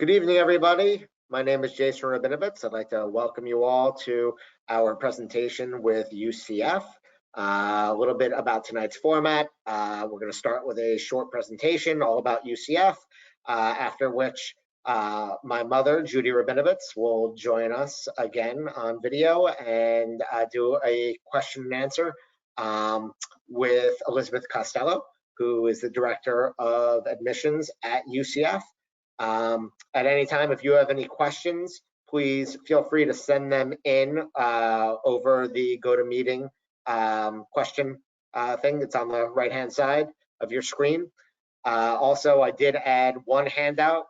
Good evening, everybody. My name is Jason Rabinovitz. I'd like to welcome you all to our presentation with UCF. A little bit about tonight's format. We're going to start with a short presentation all about UCF, after which my mother, Judy Rabinovitz, will join us again on video and do a question and answer with Elizabeth Costello, who is the Director of Admissions at UCF. At any time, if you have any questions, please feel free to send them in over the GoToMeeting question thing that's on the right-hand side of your screen. Also, I did add one handout,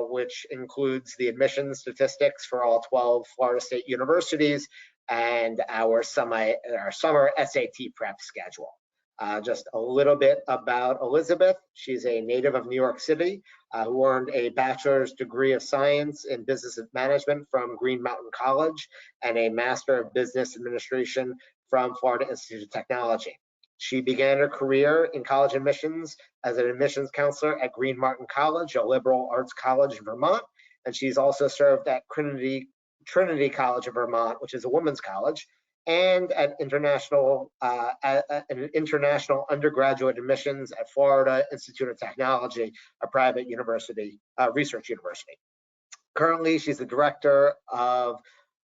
which includes the admissions statistics for all 12 Florida State universities and our summer SAT prep schedule. Just a little bit about Elizabeth. She's a native of New York City who earned a bachelor's degree of science in business management from Green Mountain College and a master of business administration from Florida Institute of Technology. She began her career in college admissions as an admissions counselor at Green Mountain College, a liberal arts college in Vermont, and she's also served at Trinity College of Vermont, which is a women's college, and at an international undergraduate admissions at Florida Institute of Technology, a private university, research university. Currently, she's the director of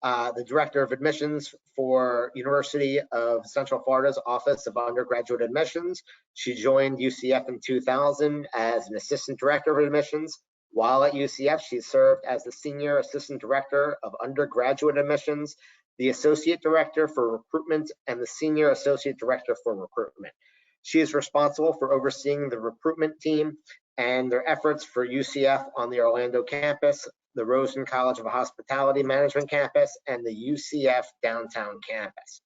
admissions for University of Central Florida's Office of Undergraduate Admissions. She joined UCF in 2000 as an assistant director of admissions. While at UCF, she served as the senior assistant director of undergraduate admissions, the associate director for recruitment, and the senior associate director for recruitment. She is responsible for overseeing the recruitment team and their efforts for UCF on the Orlando campus, the Rosen College of Hospitality Management campus, and the UCF downtown campus.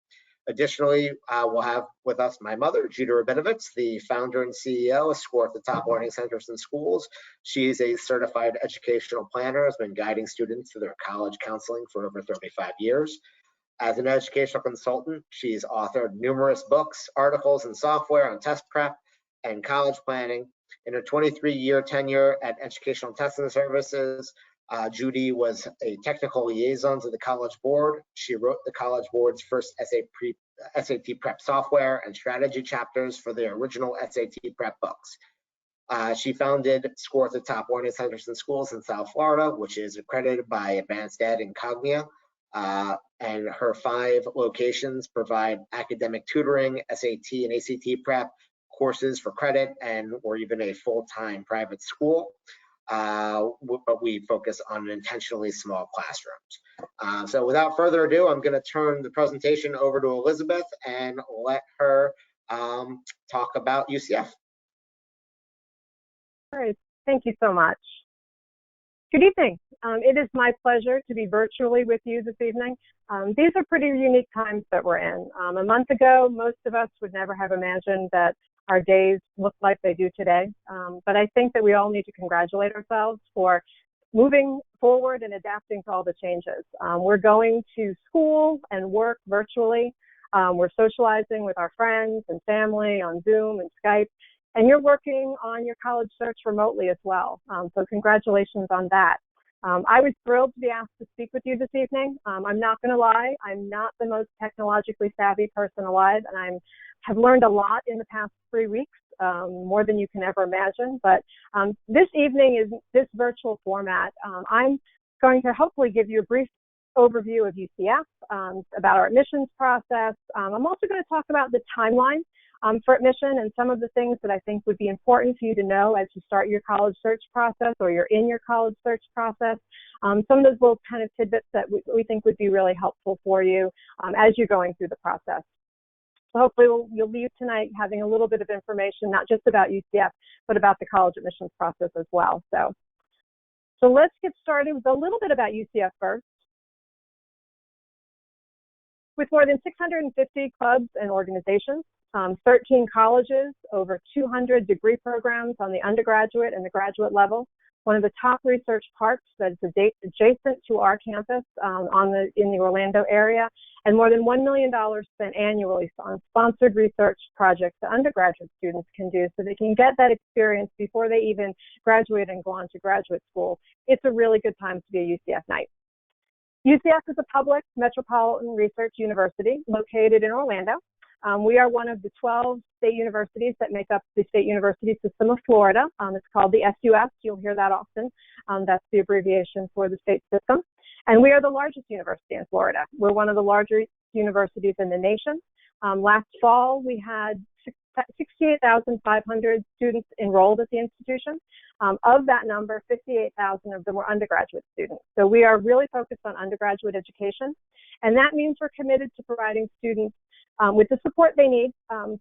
Additionally, we'll have with us my mother, Judy Rabinovitz, the founder and CEO of SCORE at the Top Learning Centers and Schools. She is a certified educational planner, has been guiding students through their college counseling for over 35 years. As an educational consultant, she's authored numerous books, articles, and software on test prep and college planning. In her 23-year tenure at Educational Testing Services, Judy was a technical liaison to the College Board. She wrote the College Board's first SAT prep software and strategy chapters for the original SAT prep books. She founded SCORE at the Top Learning Centers and Schools in South Florida, which is accredited by Advanced Ed and Cognia. And her 5 locations provide academic tutoring, SAT and ACT prep, courses for credit, or even a full-time private school. But we focus on intentionally small classrooms. So without further ado, I'm going to turn the presentation over to Elizabeth and let her talk about UCF. All right, thank you so much. Good evening. It is my pleasure to be virtually with you this evening. These are pretty unique times that we're in. A month ago, most of us would never have imagined that our days look like they do today. But I think that we all need to congratulate ourselves for moving forward and adapting to all the changes. We're going to school and work virtually. We're socializing with our friends and family on Zoom and Skype. And you're working on your college search remotely as well. So congratulations on that. I was thrilled to be asked to speak with you this evening. I'm not going to lie, I'm not the most technologically savvy person alive, and I have learned a lot in the past 3 weeks, more than you can ever imagine. But this evening is this virtual format. I'm going to hopefully give you a brief overview of UCF, about our admissions process. I'm also going to talk about the timeline for admission and some of the things that I think would be important for you to know as you start your college search process or you're in your college search process. Some of those little kind of tidbits that we think would be really helpful for you as you're going through the process. So hopefully you'll leave tonight having a little bit of information, not just about UCF, but about the college admissions process as well. So let's get started with a little bit about UCF first. With more than 650 clubs and organizations, 13 colleges, over 200 degree programs on the undergraduate and the graduate level, one of the top research parks that is adjacent to our campus in the Orlando area, and more than $1 million spent annually on sponsored research projects that undergraduate students can do so they can get that experience before they even graduate and go on to graduate school. It's a really good time to be a UCF Knight. UCF is a public metropolitan research university located in Orlando. We are one of the 12 state universities that make up the state university system of Florida. It's called the SUS. You'll hear that often. That's the abbreviation for the state system. And we are the largest university in Florida. We're one of the larger universities in the nation. Last fall, we had 68,500 students enrolled at the institution. Of that number, 58,000 of them were undergraduate students. So we are really focused on undergraduate education. And that means we're committed to providing students with the support they need,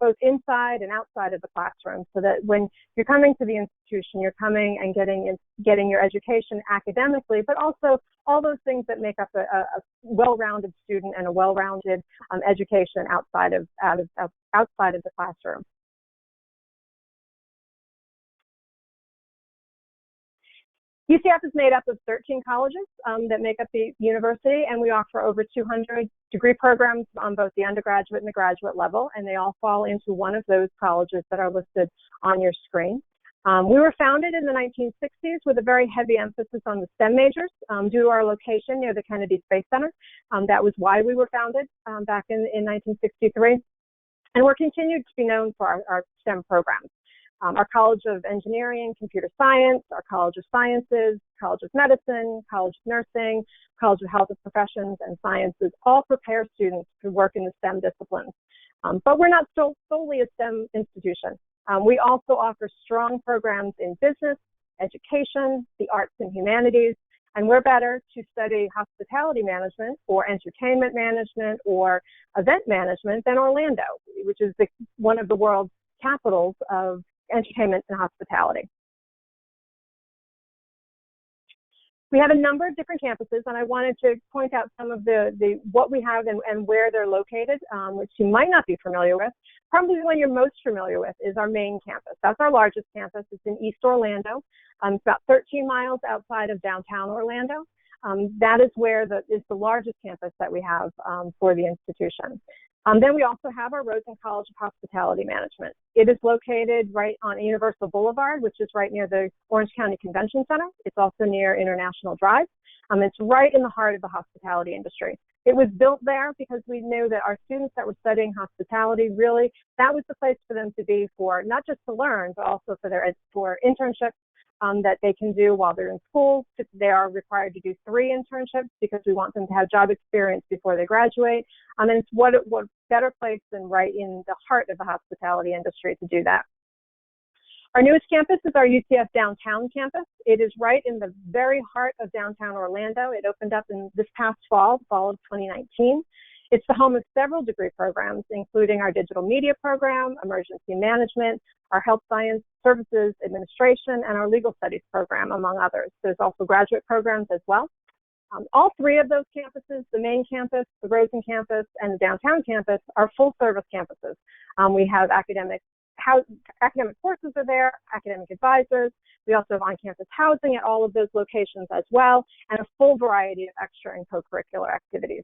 both inside and outside of the classroom, so that when you're coming to the institution, you're coming and getting your education academically, but also all those things that make up a well-rounded student and a well-rounded education outside of the classroom. UCF is made up of 13 colleges that make up the university, and we offer over 200 degree programs on both the undergraduate and the graduate level, and they all fall into one of those colleges that are listed on your screen. We were founded in the 1960s with a very heavy emphasis on the STEM majors due to our location near the Kennedy Space Center. That was why we were founded back in 1963, and we're continued to be known for our STEM programs. Our College of Engineering, Computer Science, our College of Sciences, College of Medicine, College of Nursing, College of Health and Professions and Sciences all prepare students to work in the STEM disciplines. But we're not solely a STEM institution. We also offer strong programs in business, education, the arts and humanities, and we're better to study hospitality management or entertainment management or event management than Orlando, which is one of the world's capitals of entertainment and hospitality. We have a number of different campuses, and I wanted to point out some of what we have and where they're located, which you might not be familiar with. Probably the one you're most familiar with is our main campus. That's our largest campus. It's in East Orlando. It's about 13 miles outside of downtown Orlando. That is where is the largest campus that we have for the institution. Then we also have our Rosen College of Hospitality Management. It is located right on Universal Boulevard, which is right near the Orange County Convention Center. It's also near International Drive. It's right in the heart of the hospitality industry. It was built there because we knew that our students that were studying hospitality, really, that was the place for them to be for not just to learn, but also for internships that they can do while they're in school. They are required to do 3 internships because we want them to have job experience before they graduate. And it's what better place than right in the heart of the hospitality industry to do that. Our newest campus is our UCF Downtown campus. It is right in the very heart of downtown Orlando. It opened up in this past fall of 2019. It's the home of several degree programs, including our digital media program, emergency management, our health science services administration, and our legal studies program, among others. There's also graduate programs as well. All 3 of those campuses, the main campus, the Rosen campus, and the downtown campus, are full service campuses. We have academic courses are there, academic advisors. We also have on-campus housing at all of those locations as well, and a full variety of extra and co-curricular activities.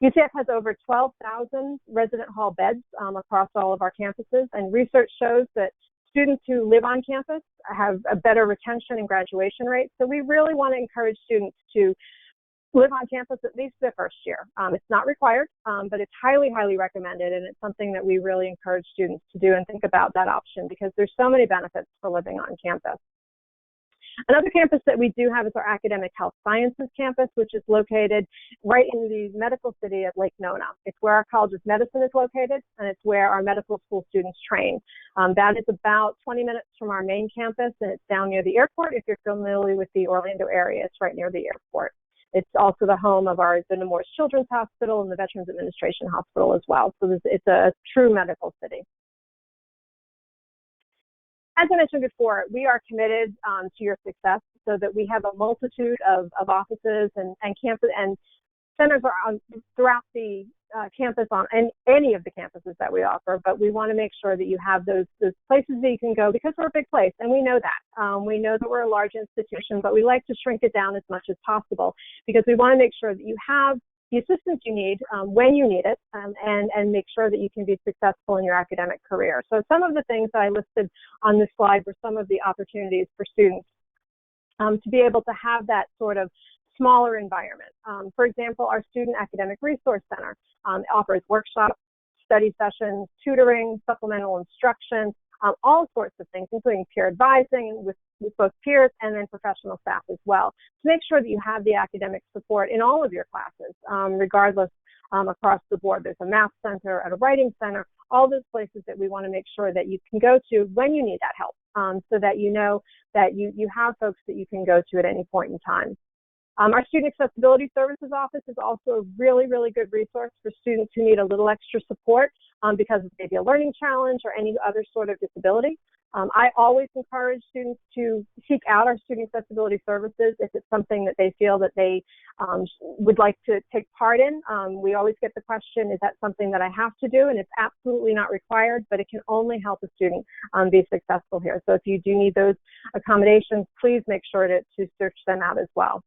UCF has over 12,000 resident hall beds across all of our campuses, and research shows that students who live on campus have a better retention and graduation rate. So we really want to encourage students to live on campus at least their first year. It's not required, but it's highly, highly recommended, and it's something that we really encourage students to do and think about that option because there's so many benefits for living on campus. Another campus that we do have is our Academic Health Sciences campus, which is located right in the medical city of Lake Nona. It's where our College of Medicine is located, and it's where our medical school students train. That is about 20 minutes from our main campus, and it's down near the airport. If you're familiar with the Orlando area, it's right near the airport. It's also the home of the Nemours Children's Hospital and the Veterans Administration Hospital as well. So it's a true medical city. As I mentioned before, we are committed to your success so that we have a multitude of offices and campus and centers throughout the campus on any of the campuses that we offer, but we want to make sure that you have those places that you can go because we're a big place, and we know that. We know that we're a large institution, but we like to shrink it down as much as possible because we want to make sure that you have the assistance you need when you need it, and make sure that you can be successful in your academic career. So some of the things that I listed on this slide were some of the opportunities for students to be able to have that sort of smaller environment. For example, our Student Academic Resource Center offers workshops, study sessions, tutoring, supplemental instruction, all sorts of things, including peer advising with both peers and then professional staff as well, to make sure that you have the academic support in all of your classes, regardless across the board. There's a math center and a writing center, all those places that we want to make sure that you can go to when you need that help, so that you know that you have folks that you can go to at any point in time. Our Student Accessibility Services Office is also a really, really good resource for students who need a little extra support because of maybe a learning challenge or any other sort of disability. I always encourage students to seek out our Student Accessibility Services if it's something that they feel that they would like to take part in. We always get the question, is that something that I have to do? And it's absolutely not required, but it can only help a student be successful here. So if you do need those accommodations, please make sure to search them out as well.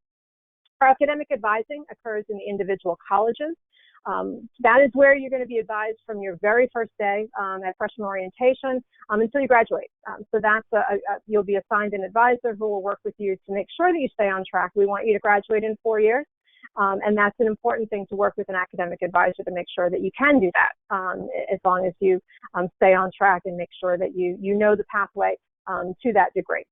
Our academic advising occurs in the individual colleges. That is where you're going to be advised from your very first day at freshman orientation until you graduate. So that's you'll be assigned an advisor who will work with you to make sure that you stay on track. We want you to graduate in 4 years, and that's an important thing to work with an academic advisor to make sure that you can do that as long as you stay on track and make sure that you know the pathway to that degree.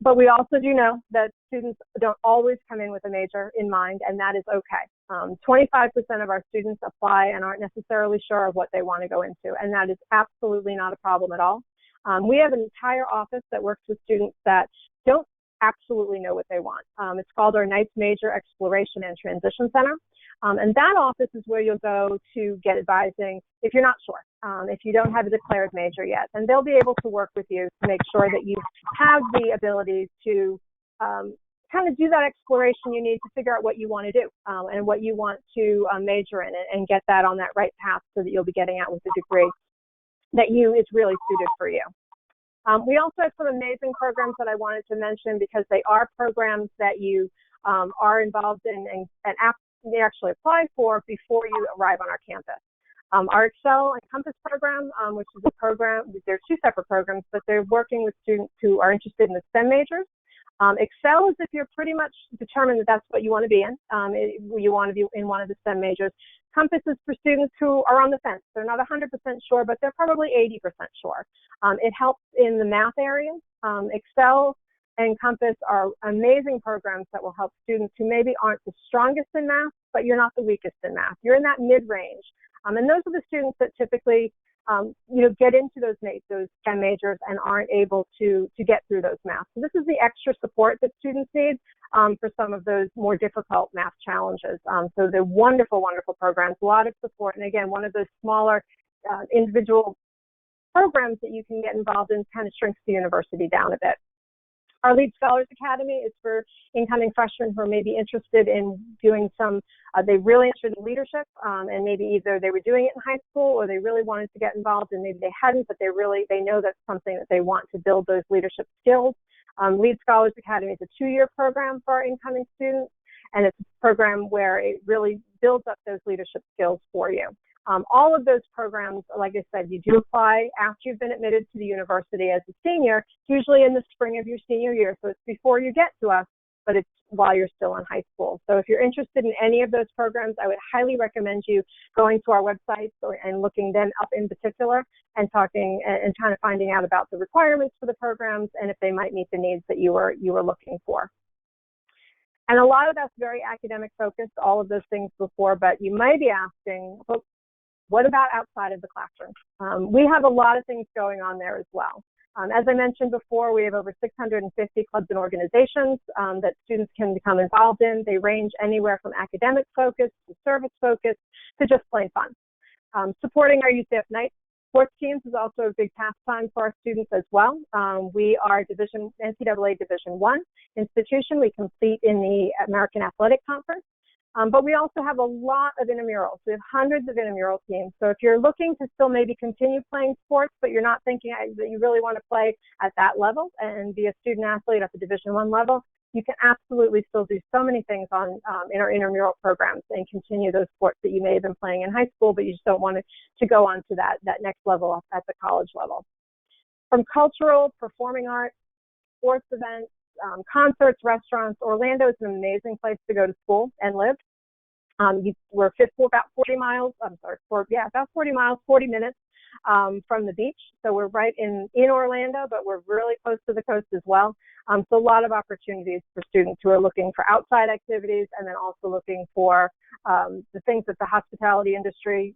But we also do know that students don't always come in with a major in mind, and that is okay. 25% of our students apply and aren't necessarily sure of what they want to go into, and that is absolutely not a problem at all. We have an entire office that works with students that don't absolutely know what they want. It's called our Nights Major Exploration and Transition Center. And that office is where you'll go to get advising if you're not sure, if you don't have a declared major yet. And they'll be able to work with you to make sure that you have the ability to kind of do that exploration you need to figure out what you want to do and what you want to major in and get that on that right path so that you'll be getting out with a degree that is really suited for you. We also have some amazing programs that I wanted to mention because they are programs that you are involved in and they actually apply for before you arrive on our campus. Our Excel and Compass program, which is a program, they're two separate programs, but they're working with students who are interested in the STEM majors. Excel is if you're pretty much determined that that's what you want to be in, you want to be in one of the STEM majors. Compass is for students who are on the fence. They're not 100% sure, but they're probably 80% sure. It helps in the math areas. Excel and Compass are amazing programs that will help students who maybe aren't the strongest in math, but you're not the weakest in math. You're in that mid-range. And those are the students that typically get into those STEM majors and aren't able to get through those math. So this is the extra support that students need for some of those more difficult math challenges. So they're wonderful, wonderful programs, a lot of support. And again, one of those smaller individual programs that you can get involved in kind of shrinks the university down a bit. Our Lead Scholars Academy is for incoming freshmen who are maybe interested in doing they're really interested in leadership, and maybe either they were doing it in high school or they really wanted to get involved and maybe they hadn't, but they know that's something that they want to build those leadership skills. Lead Scholars Academy is a 2-year program for our incoming students, and it's a program where it really builds up those leadership skills for you. All of those programs, like I said, you do apply after you've been admitted to the university as a senior, usually in the spring of your senior year. So it's before you get to us, but it's while you're still in high school. So if you're interested in any of those programs, I would highly recommend you going to our website and looking them up in particular and talking and trying to finding out about the requirements for the programs and if they might meet the needs that you were looking for. And a lot of that's very academic focused, all of those things before, but you might be asking, well, what about outside of the classroom? We have a lot of things going on there as well. As I mentioned before, we have over 650 clubs and organizations that students can become involved in. They range anywhere from academic focus to service focus to just plain fun. Supporting our UCF Nights sports teams is also a big pastime for our students as well. We are NCAA Division I institution. We compete in the American Athletic Conference. But we also have a lot of intramurals. We have hundreds of intramural teams. So if you're looking to still maybe continue playing sports, but you're not thinking that you really want to play at that level and be a student athlete at the Division I level, you can absolutely still do so many things in our intramural programs and continue those sports that you may have been playing in high school, but you just don't want to go on to that next level at the college level. From cultural, performing arts, sports events, concerts, restaurants, Orlando is an amazing place to go to school and live. We're about 40 miles, about 40 miles, 40 minutes from the beach. So we're right in Orlando, but we're really close to the coast as well. So a lot of opportunities for students who are looking for outside activities and then also looking for the things that the hospitality industry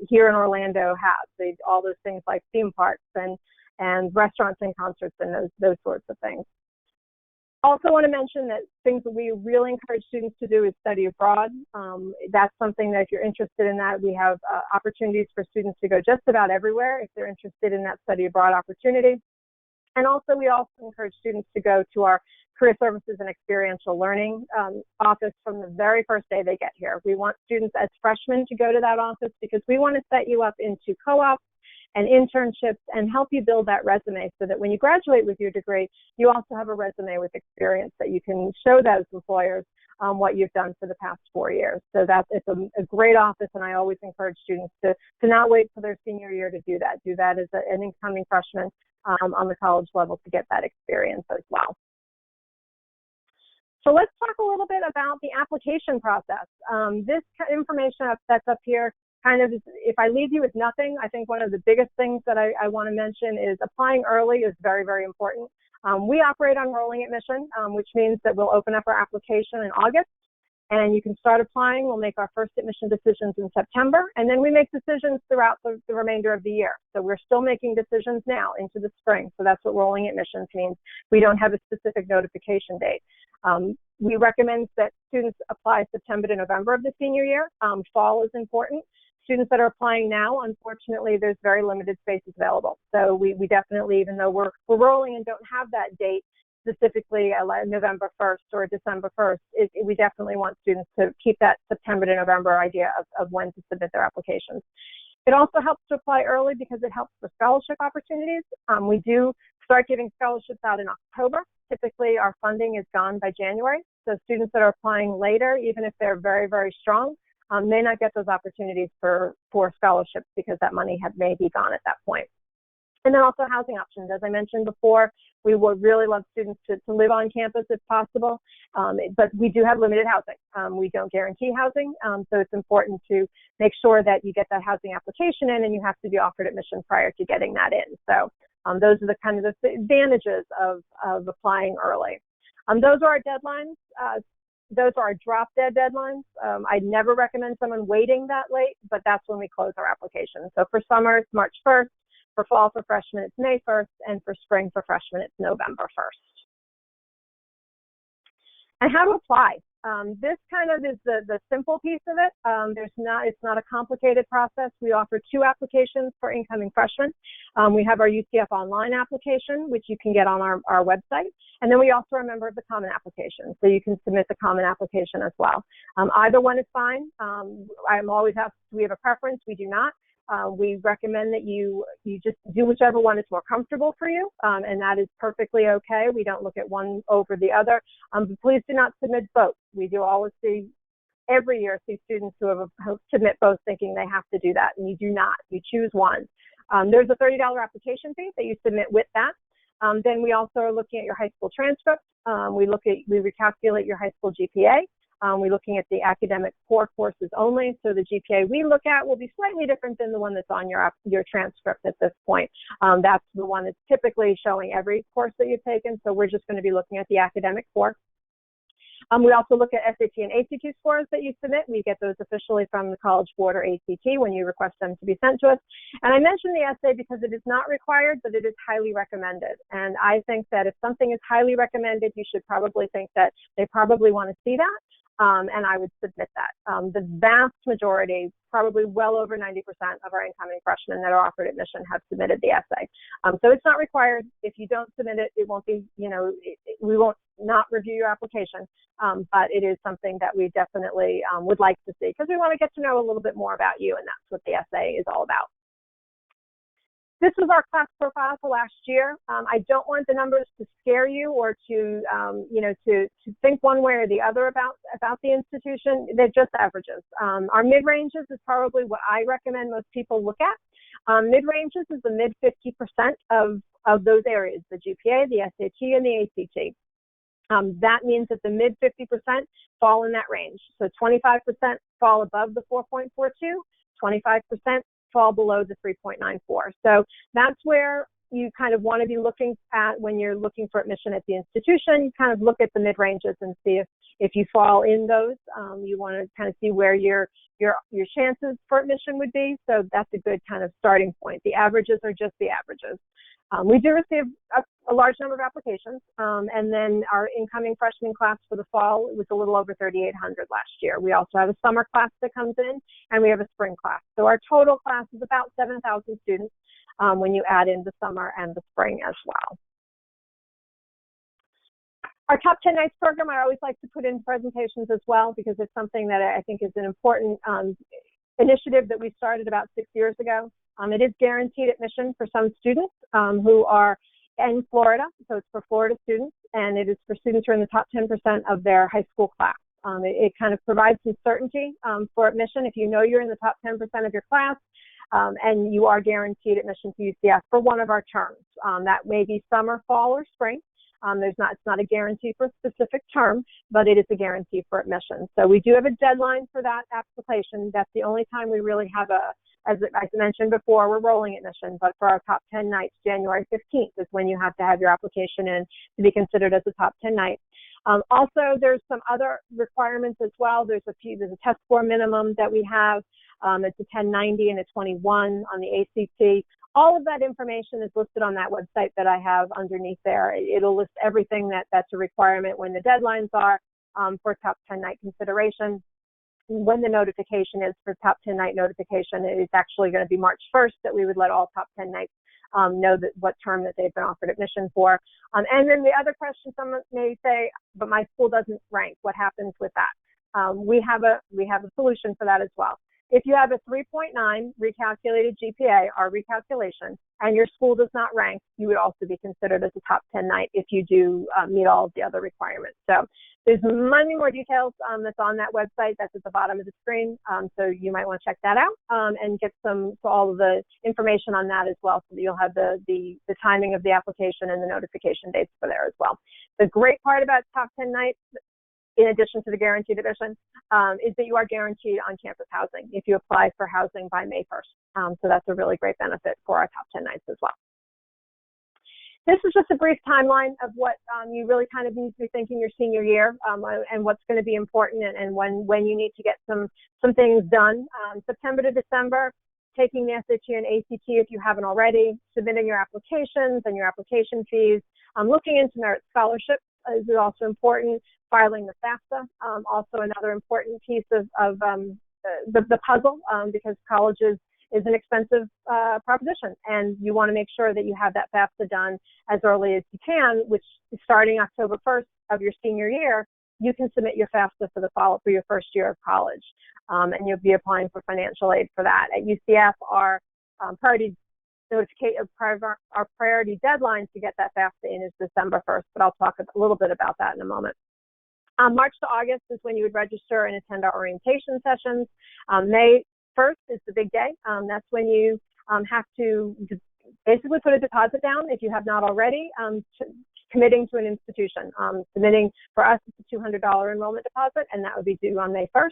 here in Orlando has. All those things like theme parks and restaurants and concerts and those sorts of things. Also want to mention that things that we really encourage students to do is study abroad. That's something that if you're interested in that, we have opportunities for students to go just about everywhere if they're interested in that study abroad opportunity. And also, we also encourage students to go to our Career Services and Experiential Learning office from the very first day they get here. We want students as freshmen to go to that office because we want to set you up into co-ops and internships and help you build that resume so that when you graduate with your degree, you also have a resume with experience that you can show those employers what you've done for the past 4 years. So it's a great office, and I always encourage students to not wait for their senior year to do that. Do that as an incoming freshman on the college level to get that experience as well. So let's talk a little bit about the application process. This information that's up here kind of, if I leave you with nothing, I think one of the biggest things that I want to mention is applying early is very, very important. We operate on rolling admission, which means that we'll open up our application in August, and you can start applying. We'll make our first admission decisions in September, and then we make decisions throughout the remainder of the year. So we're still making decisions now into the spring. So that's what rolling admissions means. We don't have a specific notification date. We recommend that students apply September to November of the senior year. Fall is important. Students that are applying now, unfortunately, there's very limited spaces available. So we definitely, even though we're rolling and don't have that date specifically November 1st or December 1st, we definitely want students to keep that September to November idea of when to submit their applications. It also helps to apply early because it helps for scholarship opportunities. We do start giving scholarships out in October. Typically, our funding is gone by January. So students that are applying later, even if they're very, very strong, may not get those opportunities for scholarships because that money may be gone at that point. And then also housing options. As I mentioned before, we would really love students to live on campus if possible, but we do have limited housing. We don't guarantee housing, so it's important to make sure that you get that housing application in and you have to be offered admission prior to getting that in. So those are the kind of the advantages of applying early. Those are our deadlines. Those are our drop dead deadlines. I never recommend someone waiting that late, but that's when we close our application. So for summer, it's March 1st. For fall for freshmen, it's May 1st. And for spring for freshmen, it's November 1st. And how to apply. This kind of is the simple piece of it. It's not a complicated process. We offer 2 applications for incoming freshmen. We have our UCF online application, which you can get on our website. And then we also are a member of the common application. So you can submit the common application as well. Either one is fine. I'm always asked, do we have a preference? We do not. We recommend that you just do whichever one is more comfortable for you, and that is perfectly okay. We don't look at one over the other. But please do not submit both. We do always every year see students who submit both thinking they have to do that, and you do not. You choose one. There's a $30 application fee that you submit with that. Then we also are looking at your high school transcript. We recalculate your high school GPA. We're looking at the academic core courses only, so the GPA we look at will be slightly different than the one that's on your transcript at this point. That's the one that's typically showing every course that you've taken, so we're just going to be looking at the academic core. We also look at SAT and ACT scores that you submit. We get those officially from the College Board or ACT when you request them to be sent to us. And I mentioned the essay because it is not required, but it is highly recommended. And I think that if something is highly recommended, you should probably think that they probably want to see that. And I would submit that. The vast majority, probably well over 90% of our incoming freshmen that are offered admission have submitted the essay. So it's not required. If you don't submit it, it won't be, we won't not review your application, but it is something that we definitely would like to see because we want to get to know a little bit more about you, and that's what the essay is all about. This was our class profile for last year. I don't want the numbers to scare you or to, to think one way or the other about the institution. They're just averages. Our mid-ranges is probably what I recommend most people look at. Mid-ranges is the mid 50% of those areas, the GPA, the SAT, and the ACT. That means that the mid 50% fall in that range. So 25% fall above the 4.42, 25% fall below the 3.94. So that's where you kind of want to be looking at when you're looking for admission at the institution. You kind of look at the mid-ranges and see if you fall in those. You want to kind of see where your chances for admission would be. So that's a good kind of starting point. The averages are just the averages. We do receive a large number of applications, and then our incoming freshman class for the fall was a little over 3,800 last year. We also have a summer class that comes in, and we have a spring class. So our total class is about 7,000 students when you add in the summer and the spring as well. Our Top 10 Nights program, I always like to put in presentations as well because it's something that I think is an important initiative that we started about 6 years ago. It is guaranteed admission for some students who are in Florida, so it's for Florida students, and it is for students who are in the top 10% of their high school class. It kind of provides some certainty for admission if you know you're in the top 10% of your class, and you are guaranteed admission to UCF for one of our terms. That may be summer, fall, or spring. It's not a guarantee for a specific term, but it is a guarantee for admission. So we do have a deadline for that application. That's the only time we really have as I mentioned before, we're rolling admission, but for our top 10 nights, January 15th is when you have to have your application in to be considered as a top 10 night. Also, there's some other requirements as well. There's a test score minimum that we have. It's a 1090 and a 21 on the ACT. All of that information is listed on that website that I have underneath there. It'll list everything that's a requirement, when the deadlines are for top 10 night consideration, when the notification is for top 10 night notification. It is actually going to be March 1st that we would let all top 10 nights know that what term that they've been offered admission for. And then the other question someone may say, but my school doesn't rank. What happens with that? We have a solution for that as well. If you have a 3.9 recalculated GPA, or recalculation, and your school does not rank, you would also be considered as a top 10 night if you do meet all of the other requirements. So there's many more details that's on that website. That's at the bottom of the screen. So you might want to check that out and get all of the information on that as well, so that you'll have the timing of the application and the notification dates for there as well. The great part about top 10 nights, in addition to the guaranteed admission, is that you are guaranteed on-campus housing if you apply for housing by May 1st. So that's a really great benefit for our top 10 nights as well. This is just a brief timeline of what you really kind of need to be thinking your senior year and what's going to be important and when you need to get some things done. September to December, taking the SAT and ACT if you haven't already, submitting your applications and your application fees, looking into merit scholarships is also important, filing the FAFSA, also another important piece of the puzzle because colleges is an expensive proposition, and you want to make sure that you have that FAFSA done as early as you can, which is starting October 1st of your senior year. You can submit your FAFSA for your first year of college, and you'll be applying for financial aid for that. At UCF, our priority deadline to get that FAFSA in is December 1st, but I'll talk a little bit about that in a moment. March to August is when you would register and attend our orientation sessions. May 1st is the big day. That's when you have to basically put a deposit down if you have not already, committing to an institution. Submitting for us is a $200 enrollment deposit, and that would be due on May 1st.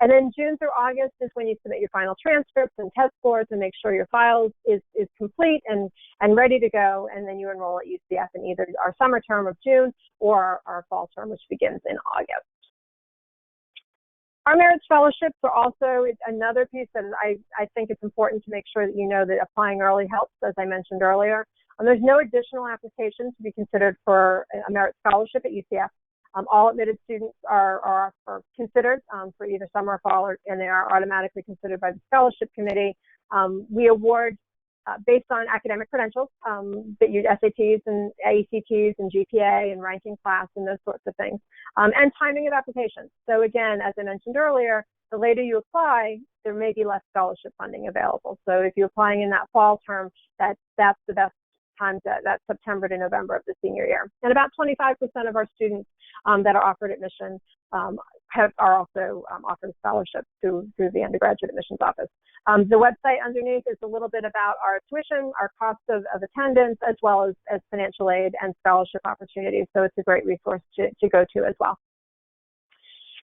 And then June through August is when you submit your final transcripts and test scores and make sure your files is complete and ready to go. And then you enroll at UCF in either our summer term of June or our fall term, which begins in August. Our merit scholarships are also another piece that I think it's important to make sure that you know that applying early helps, as I mentioned earlier. There's no additional application to be considered for a merit scholarship at UCF. All admitted students are considered for either summer or fall, and they are automatically considered by the scholarship committee. We award based on academic credentials, that you SATs and ACTs and GPA and ranking class and those sorts of things, and timing of applications. So again, as I mentioned earlier, the later you apply, there may be less scholarship funding available. So if you're applying in that fall term, that's the best time, that's September to November of the senior year. And about 25% of our students that are offered admission are also offered scholarships through the undergraduate admissions office. The website underneath is a little bit about our tuition, our cost of attendance, as well as financial aid and scholarship opportunities. So it's a great resource to go to as well.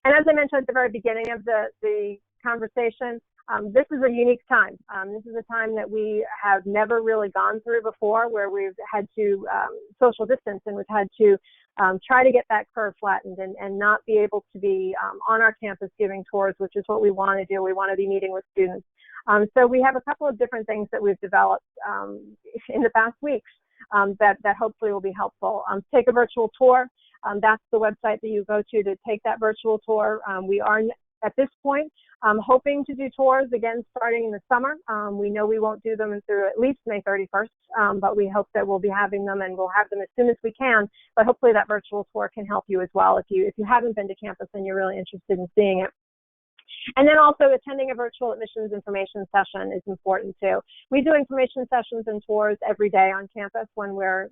And as I mentioned at the very beginning of the conversation, this is a unique time. This is a time that we have never really gone through before, where we've had to social distance, and we've had to try to get that curve flattened and not be able to be on our campus giving tours, which is what we want to do. We want to be meeting with students. So we have a couple of different things that we've developed in the past weeks that hopefully will be helpful. Take a virtual tour. That's the website that you go to take that virtual tour. We are, at this point, hoping to do tours again starting in the summer. We know we won't do them through at least May 31st, but we hope that we'll be having them, and we'll have them as soon as we can. But hopefully that virtual tour can help you as well if you haven't been to campus and you're really interested in seeing it. And then also attending a virtual admissions information session is important too. We do information sessions and tours every day on campus when we're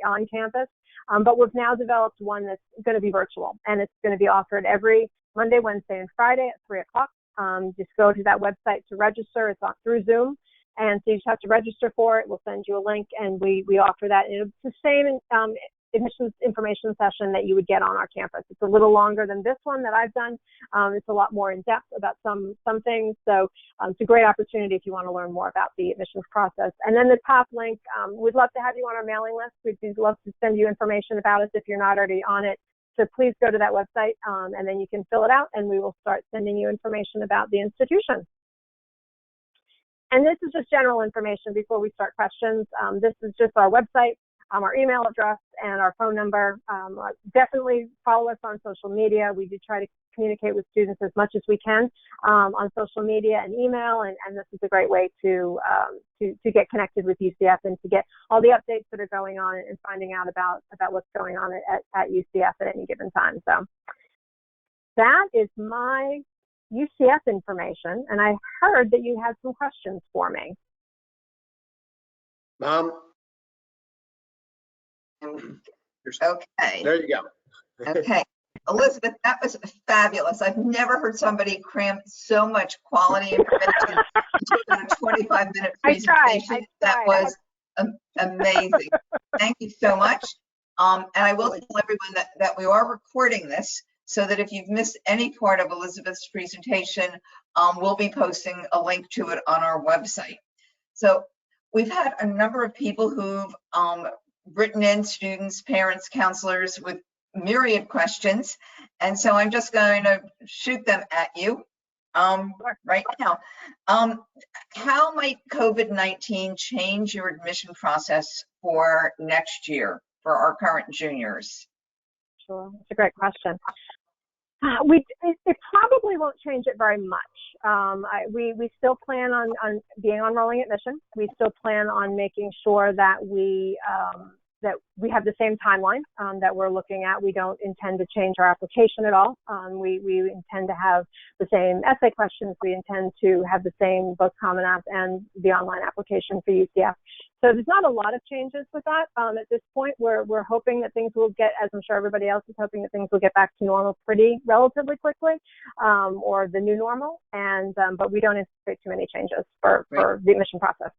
on campus, but we've now developed one that's going to be virtual, and it's going to be offered every Monday, Wednesday, and Friday at 3 o'clock. Just go to that website to register. It's through Zoom, and so you just have to register for it. We'll send you a link, and we offer that. And it's the same admissions information session that you would get on our campus. It's a little longer than this one that I've done. It's a lot more in depth about some things. So it's a great opportunity if you want to learn more about the admissions process. And then the top link, we'd love to have you on our mailing list. We'd love to send you information about us if you're not already on it. So please go to that website, and then you can fill it out, and we will start sending you information about the institution. And this is just general information before we start questions. This is just our website, our email address, and our phone number. Definitely follow us on social media. We do try to communicate with students as much as we can on social media and email, and this is a great way to get connected with UCF and to get all the updates that are going on and finding out about what's going on at UCF at any given time. So that is my UCF information, and I heard that you had some questions for me. Mom. Okay. There you go. Okay. Elizabeth, that was fabulous. I've never heard somebody cram so much quality information into about a 25-minute presentation. That was amazing. Thank you so much. And I will tell everyone that we are recording this, so that if you've missed any part of Elizabeth's presentation, we'll be posting a link to it on our website. So we've had a number of people who've written in, students, parents, counselors, with myriad questions, and so I'm just going to shoot them at you right now. How might COVID-19 change your admission process for next year for our current juniors? Sure, that's a great question. It probably won't change it very much. We still plan on being on rolling admission. We still plan on making sure that we have the same timeline that we're looking at. We don't intend to change our application at all. We intend to have the same essay questions. We intend to have the same both Common App and the online application for UCF. So there's not a lot of changes with that at this point. We're hoping that things will get, as I'm sure everybody else is hoping, that things will get back to normal relatively quickly, or the new normal. And but we don't anticipate too many changes for the admission process.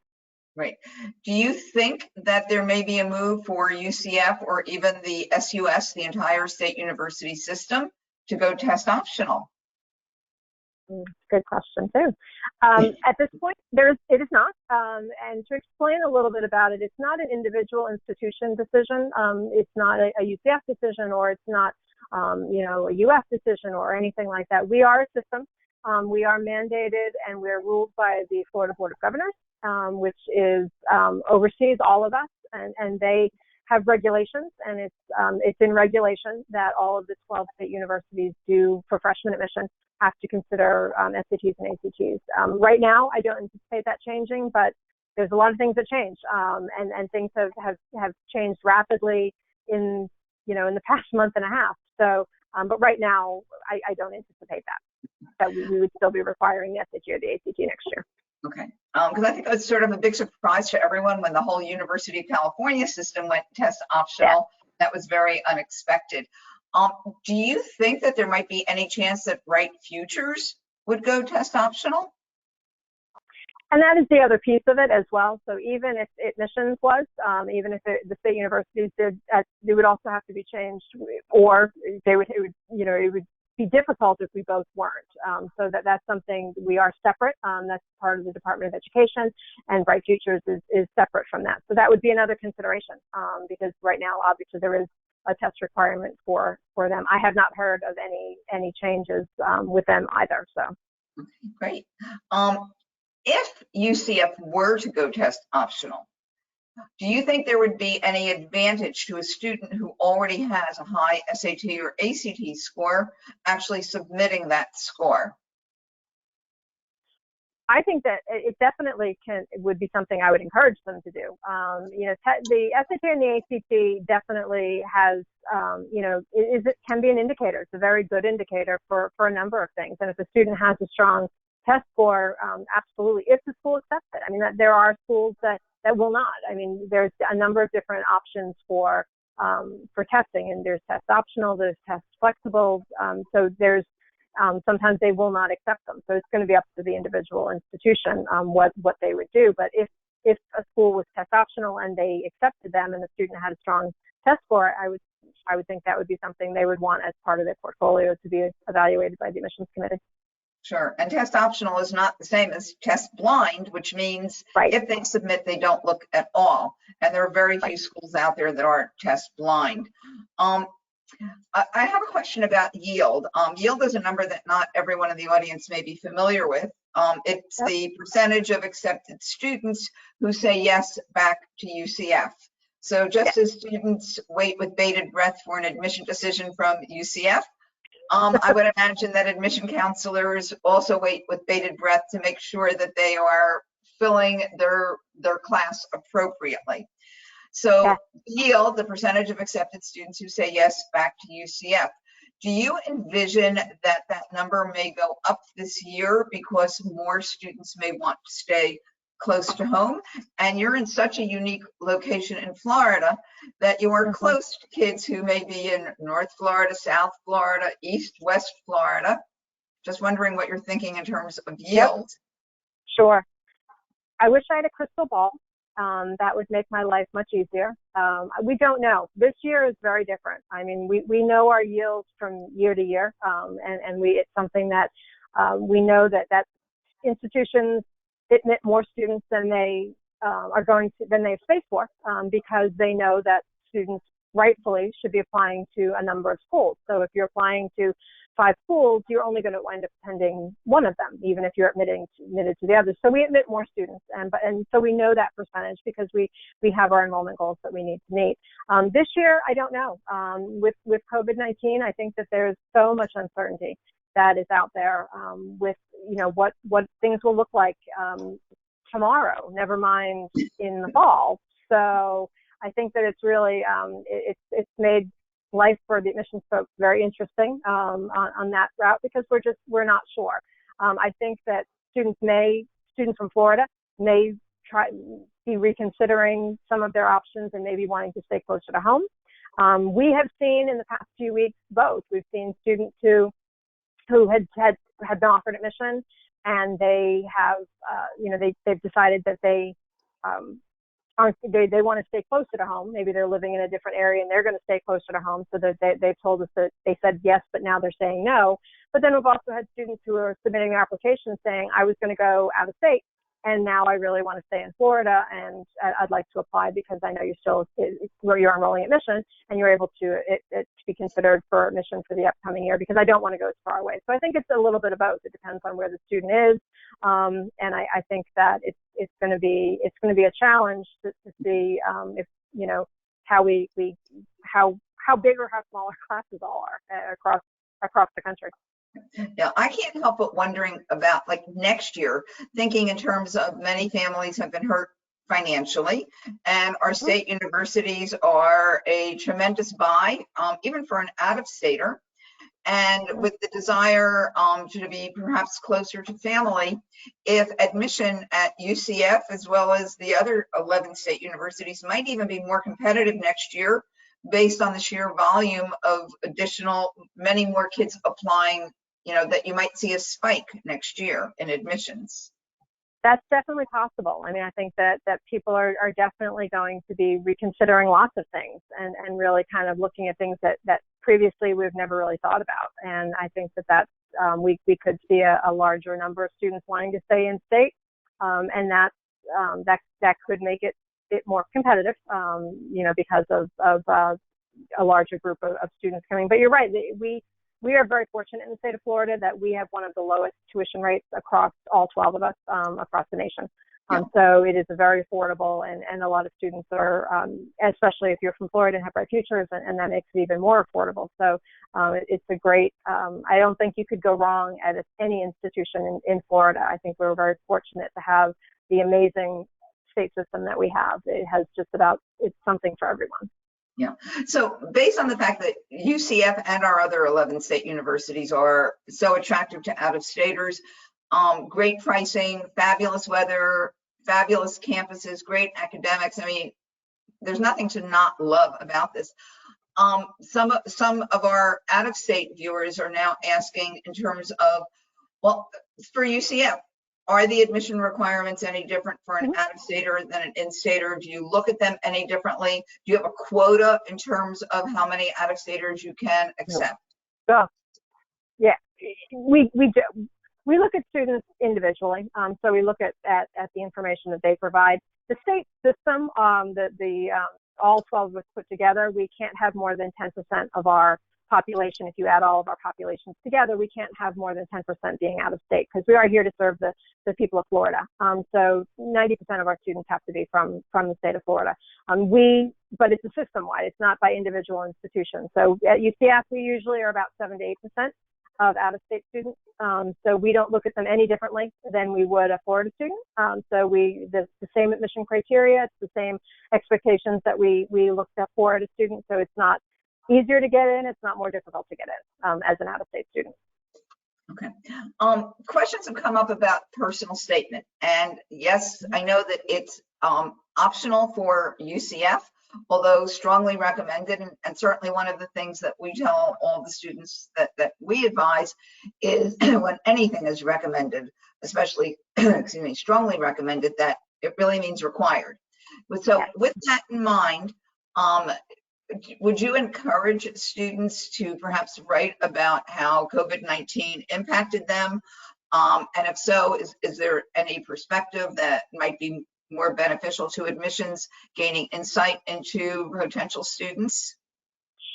Right. Do you think that there may be a move for UCF or even the SUS, the entire state university system, to go test optional? Good question too. At this point, it is not. And to explain a little bit about it, it's not an individual institution decision. It's not a UCF decision, or it's not a UF decision or anything like that. We are a system. We are mandated and we're ruled by the Florida Board of Governors, which is oversees all of us, and they have regulations, and it's in regulation that all of the 12 state universities do for freshman admission have to consider SATs and ACTs. Right now, I don't anticipate that changing, but there's a lot of things that change, and things have changed rapidly in the past month and a half. So, but right now, I don't anticipate that we would still be requiring the SAT or the ACT next year. Okay, because I think it was sort of a big surprise to everyone when the whole University of California system went test optional. Yeah. That was very unexpected. Do you think that there might be any chance that Bright Futures would go test optional? And that is the other piece of it as well. So even if admissions was, even if the state universities did, they would also have to be changed, or it would be difficult if we both weren't. So that's something, we are separate. That's part of the Department of Education, and Bright Futures is separate from that. So that would be another consideration, because right now, obviously, there is a test requirement for them. I have not heard of any changes with them either. So. Okay, great. If UCF were to go test optional, do you think there would be any advantage to a student who already has a high SAT or ACT score actually submitting that score? I think that it definitely would be something I would encourage them to do. The SAT and the ACT definitely has, it can be an indicator. It's a very good indicator for a number of things. And if a student has a strong test score, absolutely, if the school accepts it. I mean, there are schools that will not. I mean, there's a number of different options for testing, and there's test optional, there's test flexible. So there's sometimes they will not accept them. So it's going to be up to the individual institution what they would do. But if a school was test optional and they accepted them, and the student had a strong test score, I would think that would be something they would want as part of their portfolio to be evaluated by the admissions committee. Sure. And test optional is not the same as test blind, which means if they submit, they don't look at all. And there are very few schools out there that aren't test blind. I have a question about yield. Yield is a number that not everyone in the audience may be familiar with. It's the percentage of accepted students who say yes back to UCF. So just as students wait with bated breath for an admission decision from UCF, I would imagine that admission counselors also wait with bated breath to make sure that they are filling their class appropriately. So yield, the percentage of accepted students who say yes back to UCF. Do you envision that number may go up this year because more students may want to stay close to home? And you're in such a unique location in Florida that you are close to kids who may be in North Florida, South Florida, East, West Florida. Just wondering what you're thinking in terms of yield. Sure. I wish I had a crystal ball. That would make my life much easier. We don't know. This year is very different. I mean, we know our yields from year to year, and it's something that we know that institutions admit more students than they than they have space for, because they know that students rightfully should be applying to a number of schools. So if you're applying to 5 schools, you're only going to wind up attending one of them, even if you're admitted to the others. So we admit more students, and so we know that percentage because we have our enrollment goals that we need to meet. This year, I don't know. With COVID-19, I think that there's so much uncertainty that is out there with what things will look like tomorrow, never mind in the fall. So I think that it's really it's made life for the admissions folks very interesting on that route, because we're not sure. I think that students from Florida may be reconsidering some of their options and maybe wanting to stay closer to home. We have seen in the past few weeks both. We've seen students who had been offered admission, and they have they've decided that they want to stay closer to home. Maybe they're living in a different area and they're going to stay closer to home, so that they've told us that they said yes, but now they're saying no. But then we've also had students who are submitting their applications saying, I was going to go out of state, and now I really want to stay in Florida, and I'd like to apply because I know you're enrolling admission and you're able to be considered for admission for the upcoming year because I don't want to go as far away. So I think it's a little bit of both. It depends on where the student is, and I think that it's going to be a challenge to see if how big or how small our classes all are across the country. Now, I can't help but wondering about like next year, thinking in terms of many families have been hurt financially, and our state universities are a tremendous buy, even for an out-of-stater. And with the desire to be perhaps closer to family, if admission at UCF as well as the other 11 state universities might even be more competitive next year based on the sheer volume of additional, many more kids applying, you know, that you might see a spike next year in admissions. That's definitely possible. I mean, I think that people are definitely going to be reconsidering lots of things and really kind of looking at things that previously we've never really thought about. And I think that we could see a larger number of students wanting to stay in state, and that could make it more competitive, you know, because of a larger group of students coming. But you're right, we are very fortunate in the state of Florida that we have one of the lowest tuition rates across all 12 of us across the nation. So it is a very affordable, and a lot of students are, especially if you're from Florida and have bright futures, and that makes it even more affordable. So it's a great, I don't think you could go wrong at any institution in Florida. I think we're very fortunate to have the amazing state system that we have. It has it's something for everyone. Yeah. So based on the fact that UCF and our other 11 state universities are so attractive to out-of-staters, great pricing, fabulous weather, fabulous campuses, great academics. I mean, there's nothing to not love about this. Some of our out-of-state viewers are now asking in terms of, well, for UCF, are the admission requirements any different for an out-of-stater than an in-stater? Do you look at them any differently? Do you have a quota in terms of how many out-of-staters you can accept? Yeah, we do. We look at students individually. So we look at the information that they provide. The state system, all 12 of us put together, we can't have more than 10% of our population. If you add all of our populations together, we can't have more than 10% being out of state, because we are here to serve the people of Florida. So 90% of our students have to be from the state of Florida. But it's a system-wide. It's not by individual institutions. So at UCF, we usually are about 7 to 8% of out-of-state students. So we don't look at them any differently than we would a Florida student. So the same admission criteria, it's the same expectations that we look at for a student. So it's not easier to get in, it's not more difficult to get in as an out-of-state student. Okay. Questions have come up about personal statement. And yes, I know that it's optional for UCF, although strongly recommended, and certainly one of the things that we tell all the students that we advise is when anything is recommended, especially, excuse me, strongly recommended, that it really means required. So with that in mind, would you encourage students to perhaps write about how COVID-19 impacted them? And if so, is there any perspective that might be more beneficial to admissions, gaining insight into potential students?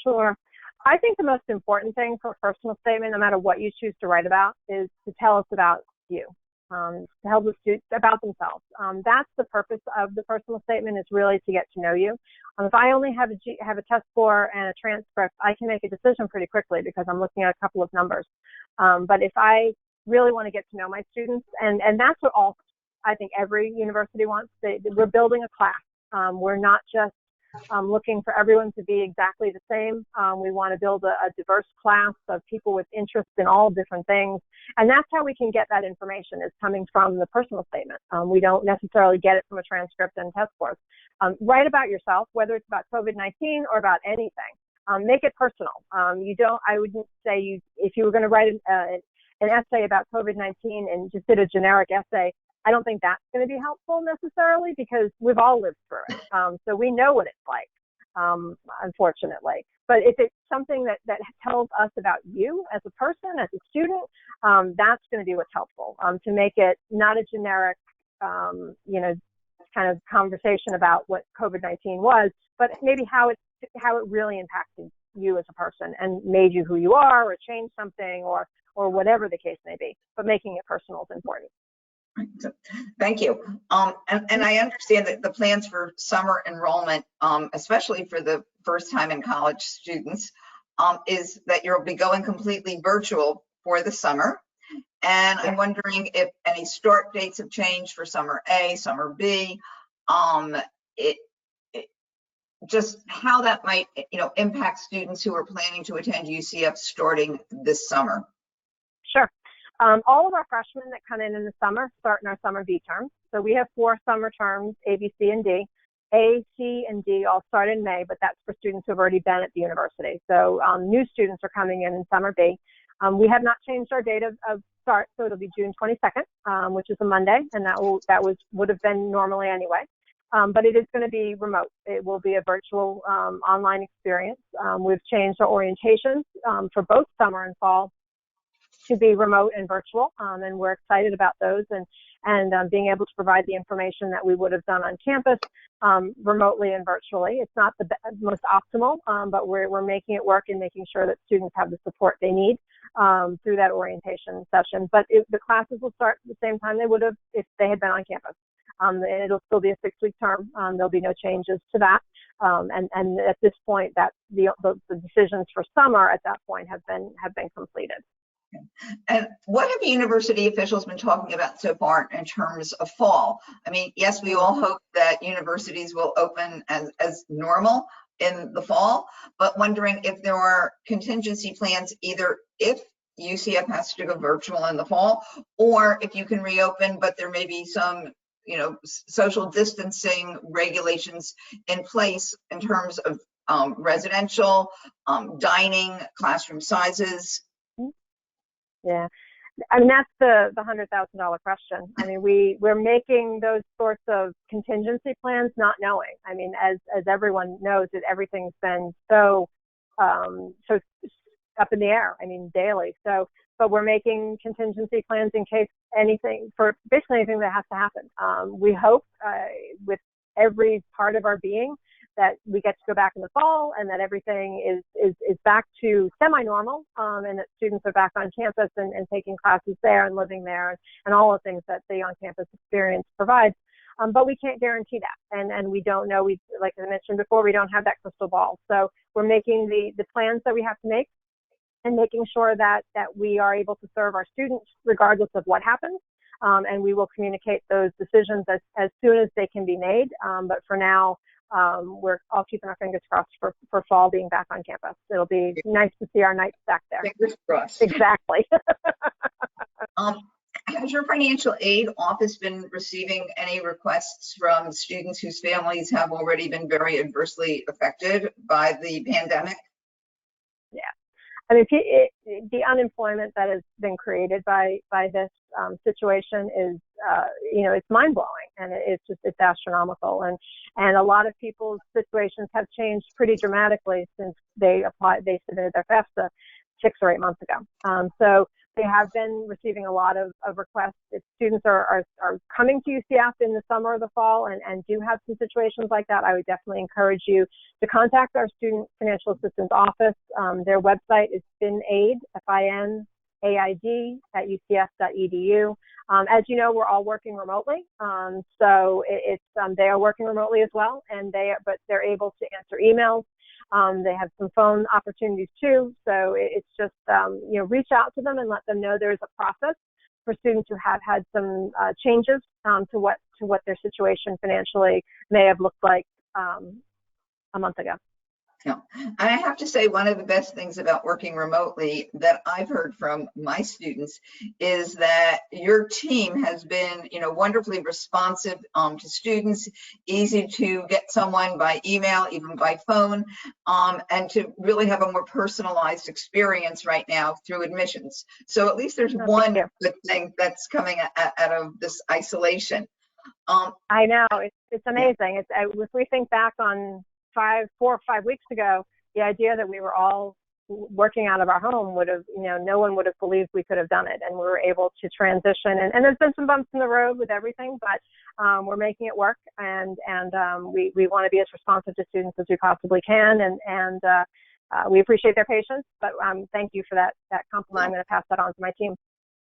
Sure. I think the most important thing for a personal statement, no matter what you choose to write about, is to tell us about you, to tell the students about themselves. That's the purpose of the personal statement, is really to get to know you. If I only have a test score and a transcript, I can make a decision pretty quickly because I'm looking at a couple of numbers. But if I really want to get to know my students, and that's what I think every university wants. We're building a class. We're not just looking for everyone to be exactly the same. We want to build a diverse class of people with interests in all different things. And that's how we can get that information, is coming from the personal statement. We don't necessarily get it from a transcript and test scores. Write about yourself, whether it's about COVID-19 or about anything. Make it personal. I wouldn't say if you were going to write an essay about COVID-19 and just did a generic essay, I don't think that's going to be helpful necessarily, because we've all lived through it. So we know what it's like, unfortunately. But if it's something that tells us about you as a person, as a student, that's going to be what's helpful, to make it not a generic, kind of conversation about what COVID-19 was, but maybe how it really impacted you as a person and made you who you are, or changed something, or whatever the case may be. But making it personal is important. Thank you. And I understand that the plans for summer enrollment, especially for the first time in college students, is that you'll be going completely virtual for the summer. And I'm wondering if any start dates have changed for summer A, summer B, it, just how that might, impact students who are planning to attend UCF starting this summer. Sure. All of our freshmen that come in the summer start in our summer B term. So we have 4 summer terms, A, B, C, and D. A, C, and D all start in May, but that's for students who have already been at the university. So new students are coming in summer B. We have not changed our date of start, so it'll be June 22nd, which is a Monday, and would have been normally anyway. But it is going to be remote. It will be a virtual online experience. We've changed our orientations for both summer and fall to be remote and virtual, and we're excited about those and being able to provide the information that we would have done on campus remotely and virtually. It's not the most optimal, but we're making it work and making sure that students have the support they need through that orientation session. But the classes will start at the same time they would have if they had been on campus. It'll still be a 6-week term. There'll be no changes to that. And at this point, that the decisions for summer at that point have been completed. And what have university officials been talking about so far in terms of fall? I mean, yes, we all hope that universities will open as normal in the fall, but wondering if there are contingency plans, either if UCF has to go virtual in the fall, or if you can reopen, but there may be some social distancing regulations in place in terms of residential, dining, classroom sizes. Yeah, I mean, that's the $100,000 question. I mean, we're making those sorts of contingency plans not knowing. I mean, as everyone knows, that everything's been so up in the air. I mean, daily. So, but we're making contingency plans in case for basically anything that has to happen. We hope with every part of our being that we get to go back in the fall and that everything is back to semi-normal, and that students are back on campus and taking classes there and living there and all the things that the on-campus experience provides. But we can't guarantee that. And we don't know, like I mentioned before, we don't have that crystal ball. So we're making the plans that we have to make and making sure that we are able to serve our students regardless of what happens. And we will communicate those decisions as soon as they can be made. But for now, we're all keeping our fingers crossed for fall being back on campus. It'll be nice to see our Knights back there. Fingers crossed. Exactly. Has your financial aid office been receiving any requests from students whose families have already been very adversely affected by the pandemic? Yeah. I mean, the unemployment that has been created by this situation is, it's mind-blowing, and it's astronomical. And a lot of people's situations have changed pretty dramatically since they submitted their FAFSA 6 or 8 months ago. So they have been receiving a lot of requests. If students are coming to UCF in the summer or the fall and do have some situations like that, I would definitely encourage you to contact our Student Financial Assistance Office. Their website is FinAid, FINAID, at ucf.edu. As you know, we're all working remotely, so they are working remotely as well, but they're able to answer emails. They have some phone opportunities too, so it's just reach out to them and let them know there's a process for students who have had some changes to what their situation financially may have looked like a month ago. Yeah. I have to say, one of the best things about working remotely that I've heard from my students is that your team has been, wonderfully responsive to students, easy to get someone by email, even by phone, and to really have a more personalized experience right now through admissions. So at least there's one good thing that's coming out of this isolation. I know, it's amazing. If we think back on 4 or 5 weeks ago, the idea that we were all working out of our home would have, no one would have believed we could have done it. And we were able to transition. And there's been some bumps in the road with everything, but we're making it work. And we want to be as responsive to students as we possibly can. And we appreciate their patience. But thank you for that compliment. I'm going to pass that on to my team.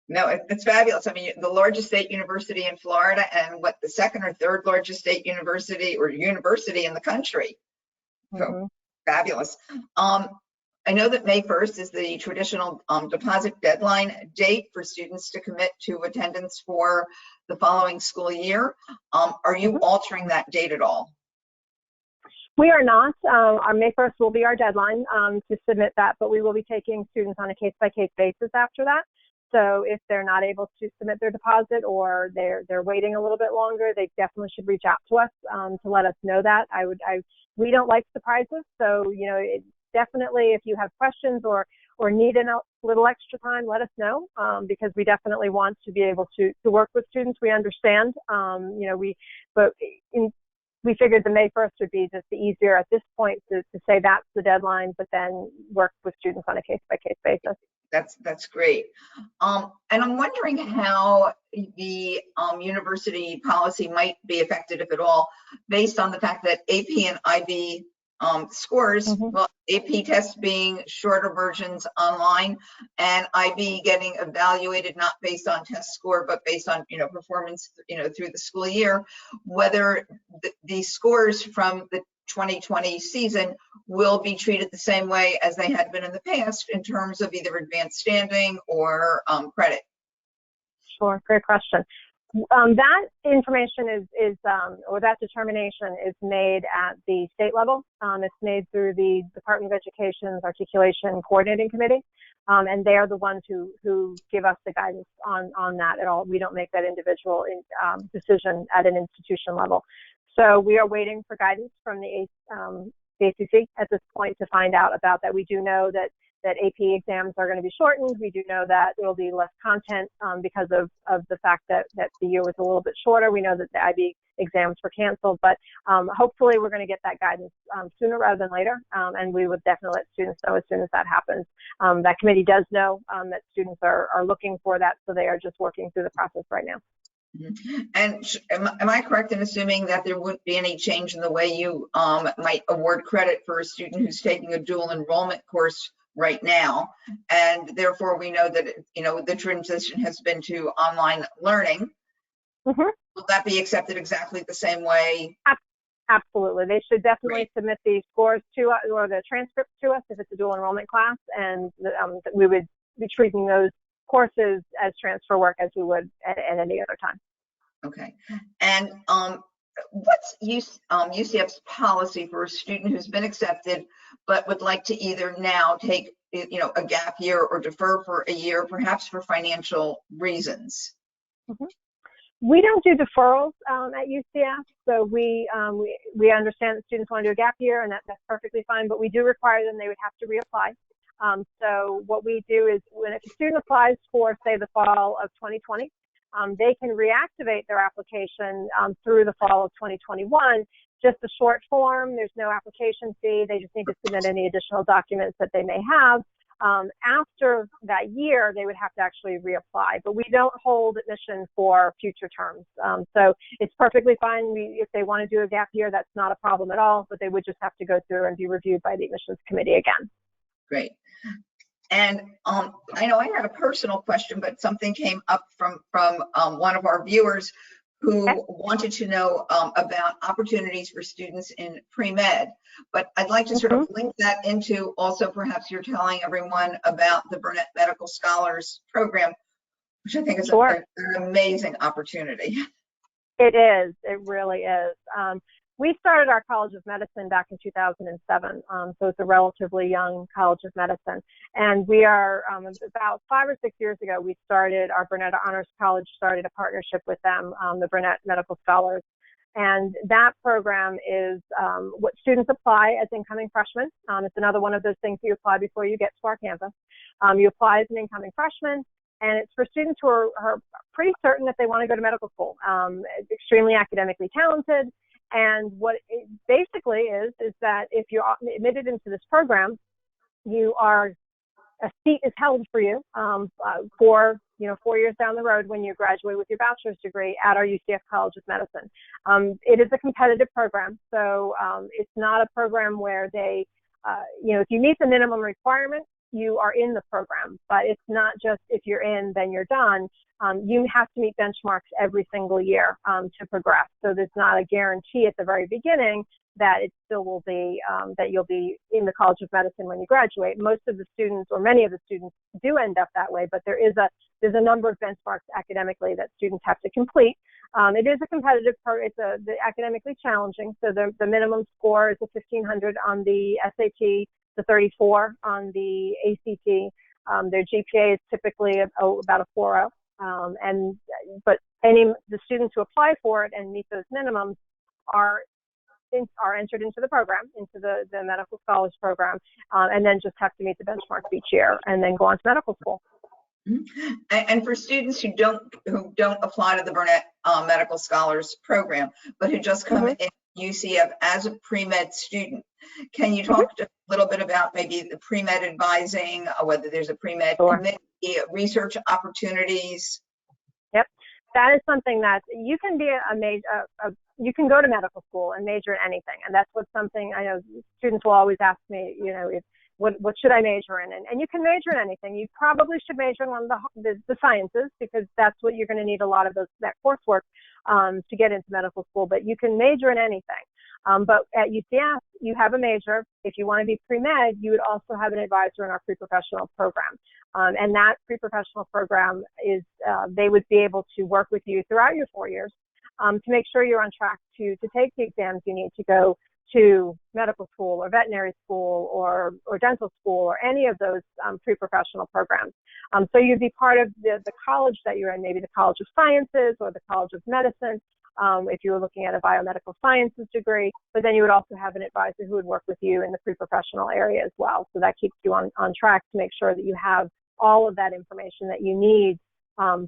No, it's fabulous. I mean, the largest state university in Florida, and the second or third largest state university in the country. So, fabulous. I know that May 1st is the traditional deposit deadline date for students to commit to attendance for the following school year. Are you altering that date at all? We are not. Our May 1st will be our deadline to submit that, but we will be taking students on a case-by-case basis after that. So if they're not able to submit their deposit or they're waiting a little bit longer, they definitely should reach out to us to let us know that. We don't like surprises, so definitely if you have questions or need a little extra time, let us know because we definitely want to be able to work with students. We understand, we figured the May 1st would be just the easier at this point to say that's the deadline, but then work with students on a case-by-case basis. That's great. And I'm wondering how the university policy might be affected, if at all, based on the fact that AP and IB scores, well, AP tests being shorter versions online and IB getting evaluated not based on test score, but based on, performance, through the school year, whether the scores from the 2020 season will be treated the same way as they had been in the past in terms of either advanced standing or credit. Sure, great question. That information or that determination is made at the state level. It's made through the Department of Education's Articulation Coordinating Committee, and they're the ones who give us the guidance on that at all. We don't make that individual decision at an institution level. So we are waiting for guidance from the ACC at this point to find out about that. We do know that AP exams are going to be shortened. We do know that there will be less content because of the fact that the year was a little bit shorter. We know that the IB exams were canceled, but hopefully we're going to get that guidance sooner rather than later, and we would definitely let students know as soon as that happens. That committee does know that students are looking for that, so they are just working through the process right now. And am I correct in assuming that there wouldn't be any change in the way you might award credit for a student who's taking a dual enrollment course right now, and therefore we know that the transition has been to online learning? Will that be accepted exactly the same way? Absolutely. They should definitely submit the scores to us or the transcripts to us if it's a dual enrollment class, and we would be treating those courses as transfer work as we would at any other time. Okay. And what's UCF's policy for a student who's been accepted but would like to either now take a gap year or defer for a year, perhaps for financial reasons? We don't do deferrals at UCF, so we understand that students want to do a gap year, and that's perfectly fine, but we do require them, they would have to reapply. So what we do is when a student applies for, say, the fall of 2020, they can reactivate their application through the fall of 2021, just a short form. There's no application fee. They just need to submit any additional documents that they may have. After that year, they would have to actually reapply, but we don't hold admission for future terms. So it's perfectly fine. If they want to do a gap year, that's not a problem at all, but they would just have to go through and be reviewed by the admissions committee again. Great. And I know I had a personal question, but something came up from one of our viewers who wanted to know about opportunities for students in pre-med. But I'd like to sort of link that into also perhaps you're telling everyone about the Burnett Medical Scholars Program, which I think is an amazing opportunity. It is. It really is. We started our College of Medicine back in 2007, so it's a relatively young College of Medicine. And we are, about 5 or 6 years ago, we started, our Burnett Honors College started a partnership with them, the Burnett Medical Scholars. And that program is what students apply as incoming freshmen. It's another one of those things you apply before you get to our campus. You apply as an incoming freshman, and it's for students who are pretty certain that they want to go to medical school, extremely academically talented. And what it basically is that if you're admitted into this program, a seat is held for you for 4 years down the road when you graduate with your bachelor's degree at our UCF College of Medicine. It is a competitive program, so it's not a program where they, if you meet the minimum requirement, you are in the program, but it's not just if you're in, then you're done. You have to meet benchmarks every single year to progress. So there's not a guarantee at the very beginning that it still will be, that you'll be in the College of Medicine when you graduate. Most of the students, or many of the students, do end up that way, but there's a number of benchmarks academically that students have to complete. It is a competitive part. It's academically challenging. So the minimum score is a 1500 on the SAT, the 34 on the ACT. Their GPA is typically about a 4.0. But the students who apply for it and meet those minimums are entered into the program, into the medical scholars program, and then just have to meet the benchmarks each year and then go on to medical school. And for students who don't apply to the Burnett Medical Scholars Program, but who just come in UCF as a pre-med student, can you talk a little bit about maybe the pre-med advising, whether there's a pre-med committee, research opportunities? Yep, that is something that you can be you can go to medical school and major in anything, and that's something I know students will always ask me, what should I major in? And you can major in anything. You probably should major in one of the sciences, because that's what you're going to need a lot of that coursework to get into medical school. But you can major in anything. But at UCF, you have a major. If you want to be pre-med, you would also have an advisor in our pre-professional program. And that pre-professional program is, they would be able to work with you throughout your 4 years to make sure you're on track to take the exams you need to go to medical school or veterinary school or dental school or any of those pre-professional programs. So you'd be part of the college that you're in, maybe the College of Sciences or the College of Medicine, if you were looking at a biomedical sciences degree, but then you would also have an advisor who would work with you in the pre-professional area as well. So that keeps you on track to make sure that you have all of that information that you need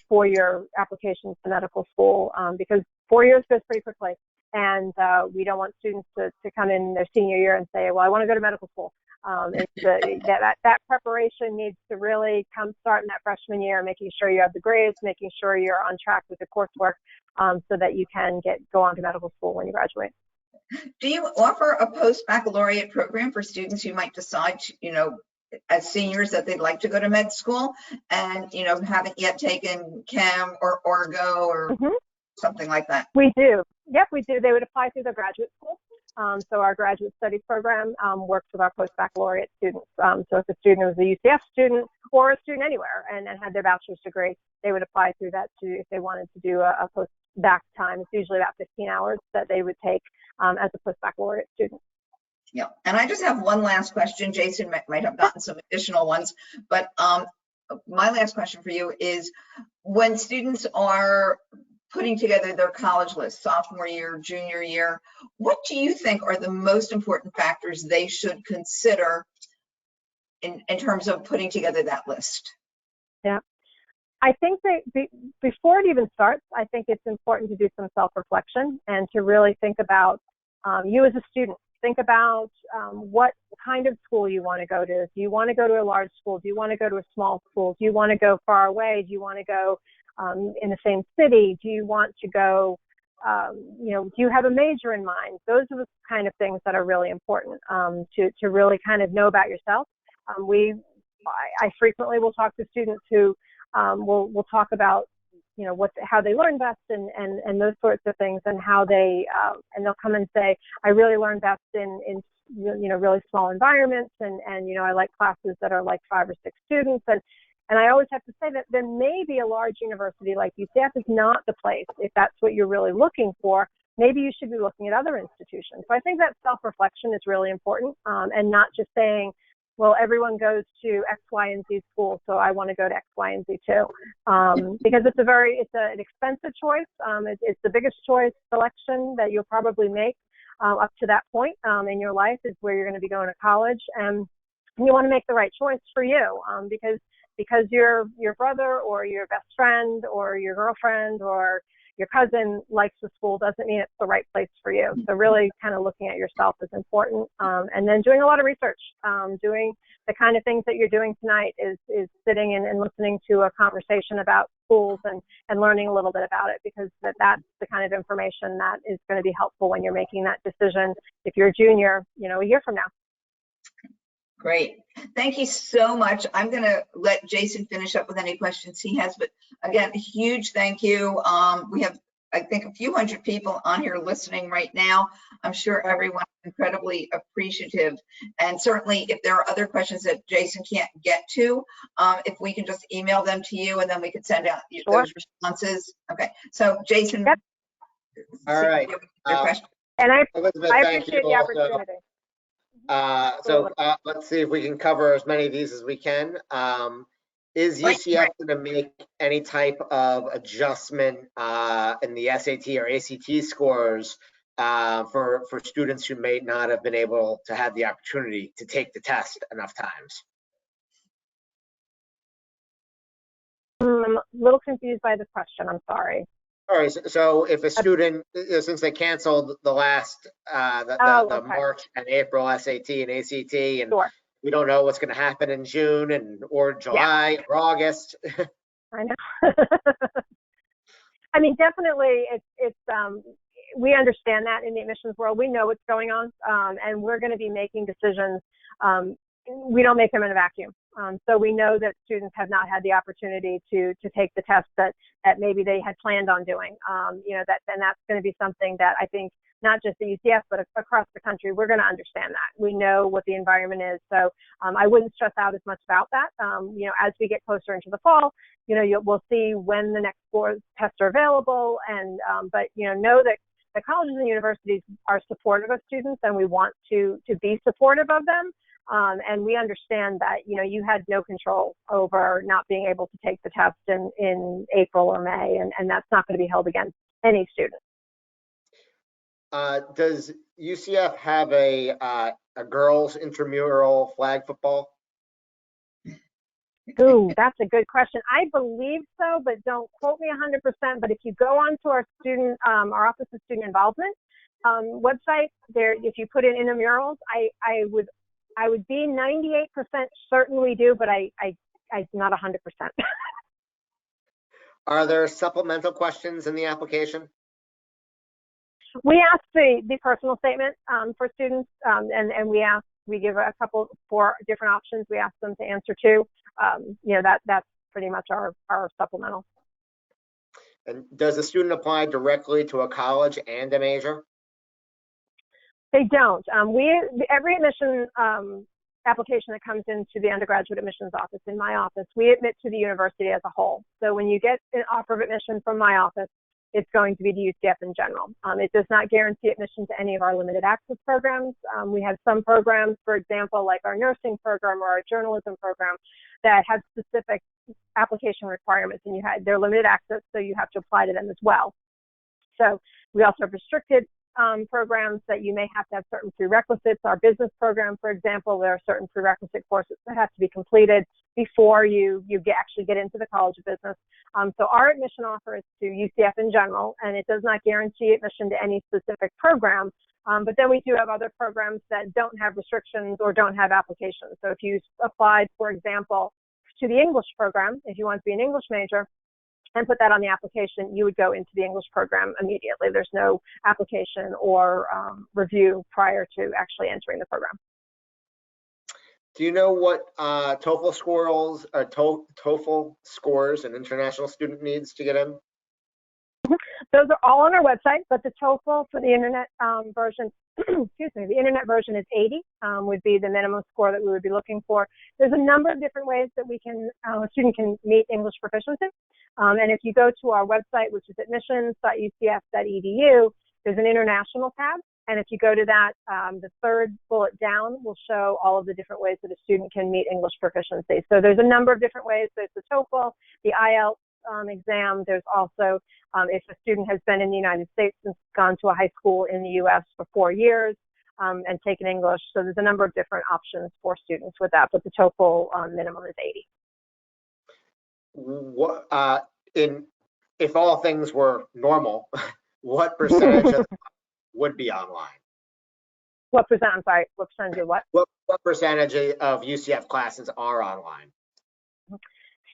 for your applications to medical school, because 4 years goes pretty quickly. And we don't want students to come in their senior year and say, well, I want to go to medical school. That preparation needs to really start in that freshman year, making sure you have the grades, making sure you're on track with the coursework, so that you can go on to medical school when you graduate. Do you offer a post-baccalaureate program for students who might decide, as seniors, that they'd like to go to med school and, haven't yet taken Chem or Orgo or something like that? We do. Yep, we do. They would apply through the graduate school. So our graduate studies program works with our post-baccalaureate students. So if a student was a UCF student or a student anywhere and had their bachelor's degree, they would apply through that if they wanted to do a post-bac time. It's usually about 15 hours that they would take as a post-baccalaureate student. Yeah, and I just have one last question. Jason might have gotten some additional ones, but my last question for you is, when students are putting together their college list, sophomore year, junior year, what do you think are the most important factors they should consider in terms of putting together that list? Yeah, I think that before it even starts, I think it's important to do some self-reflection and to really think about you as a student. Think about what kind of school you want to go to. Do you want to go to a large school? Do you want to go to a small school? Do you want to go far away? Do you want to go in the same city? Do you want to go, do you have a major in mind? Those are the kind of things that are really important to really kind of know about yourself. I frequently will talk to students who will talk about, how they learn best and those sorts of things, and how and they'll come and say, I really learn best in really small environments, and I like classes that are like 5 or 6 students, and I always have to say that there may be a large university like UCF is not the place. If that's what you're really looking for, maybe you should be looking at other institutions. So I think that self-reflection is really important, and not just saying, well, everyone goes to X, Y, and Z school, so I want to go to X, Y, and Z too. Because it's an expensive choice. It's the biggest choice selection that you'll probably make up to that point in your life, is where you're going to be going to college. And you want to make the right choice for you, because your brother or your best friend or your girlfriend or your cousin likes the school doesn't mean it's the right place for you. So really kind of looking at yourself is important. And then doing a lot of research, doing the kind of things that you're doing tonight is sitting and listening to a conversation about schools and learning a little bit about it, because that's the kind of information that is going to be helpful when you're making that decision if you're a junior, a year from now. Great. Thank you so much. I'm going to let Jason finish up with any questions he has, but again, a huge thank you. We have I think a few hundred people on here listening right now. I'm sure everyone is incredibly appreciative. And certainly if there are other questions that Jason can't get to, if we can just email them to you and then we could send out those responses. Okay, so Jason. Yep. All right. And Elizabeth, I thank appreciate you the also. opportunity. Let's see if we can cover as many of these as we can. Is UCF going to make any type of adjustment in the SAT or ACT scores for students who may not have been able to have the opportunity to take the test enough times? I'm a little confused by the question. I'm sorry. All right. So if a student, since they canceled the last, the March and April SAT and ACT, and we don't know what's going to happen in June or July or August. I know. I mean, definitely, we understand that in the admissions world. We know what's going on, and we're going to be making decisions. We don't make them in a vacuum. So we know that students have not had the opportunity to take the test that maybe they had planned on doing. And that's going to be something that I think not just at UCF, but across the country, we're going to understand that. We know what the environment is. So I wouldn't stress out as much about that. As we get closer into the fall, we'll see when the next tests are available. But know that the colleges and universities are supportive of students, and we want to be supportive of them. And we understand that, you had no control over not being able to take the test in April or May, and that's not going to be held against any student. Does UCF have a girls intramural flag football? Ooh, that's a good question. I believe so, but don't quote me 100%. But if you go onto our Office of Student Involvement website, there, if you put in intramurals, I would be 98% certain we do, but I'm not 100%. Are there supplemental questions in the application? We ask the personal statement for students, and we give a couple 4 different options. We ask them to answer 2. That's pretty much our supplemental. And does a student apply directly to a college and a major? They don't. Every admission application that comes into the undergraduate admissions office, in my office, we admit to the university as a whole. So when you get an offer of admission from my office, it's going to be to UCF in general. It does not guarantee admission to any of our limited access programs. We have some programs, for example, like our nursing program or our journalism program, that have specific application requirements, and they're limited access, so you have to apply to them as well. So we also have restricted programs that you may have to have certain prerequisites. Our business program, for example, there are certain prerequisite courses that have to be completed before you actually get into the College of Business. So our admission offer is to UCF in general, and it does not guarantee admission to any specific program. But then we do have other programs that don't have restrictions or don't have applications. So if you applied, for example, to the English program, if you want to be an English major, and put that on the application, you would go into the English program immediately. There's no application or review prior to actually entering the program. Do you know what TOEFL scores an international student needs to get in? Those are all on our website, but the TOEFL for the internet version, excuse me, the internet version is 80, would be the minimum score that we would be looking for. There's a number of different ways that a student can meet English proficiency. And if you go to our website, which is admissions.ucf.edu, there's an international tab. And if you go to that, the 3rd bullet down will show all of the different ways that a student can meet English proficiency. So there's a number of different ways. There's the TOEFL, the IELTS exam. There's also, if a student has been in the United States and gone to a high school in the U.S. for 4 years and taken English. So there's a number of different options for students with that, but the TOEFL minimum is 80. If all things were normal, what percentage of would be online? What percent? I'm sorry. What percentage of what? What percentage of UCF classes are online?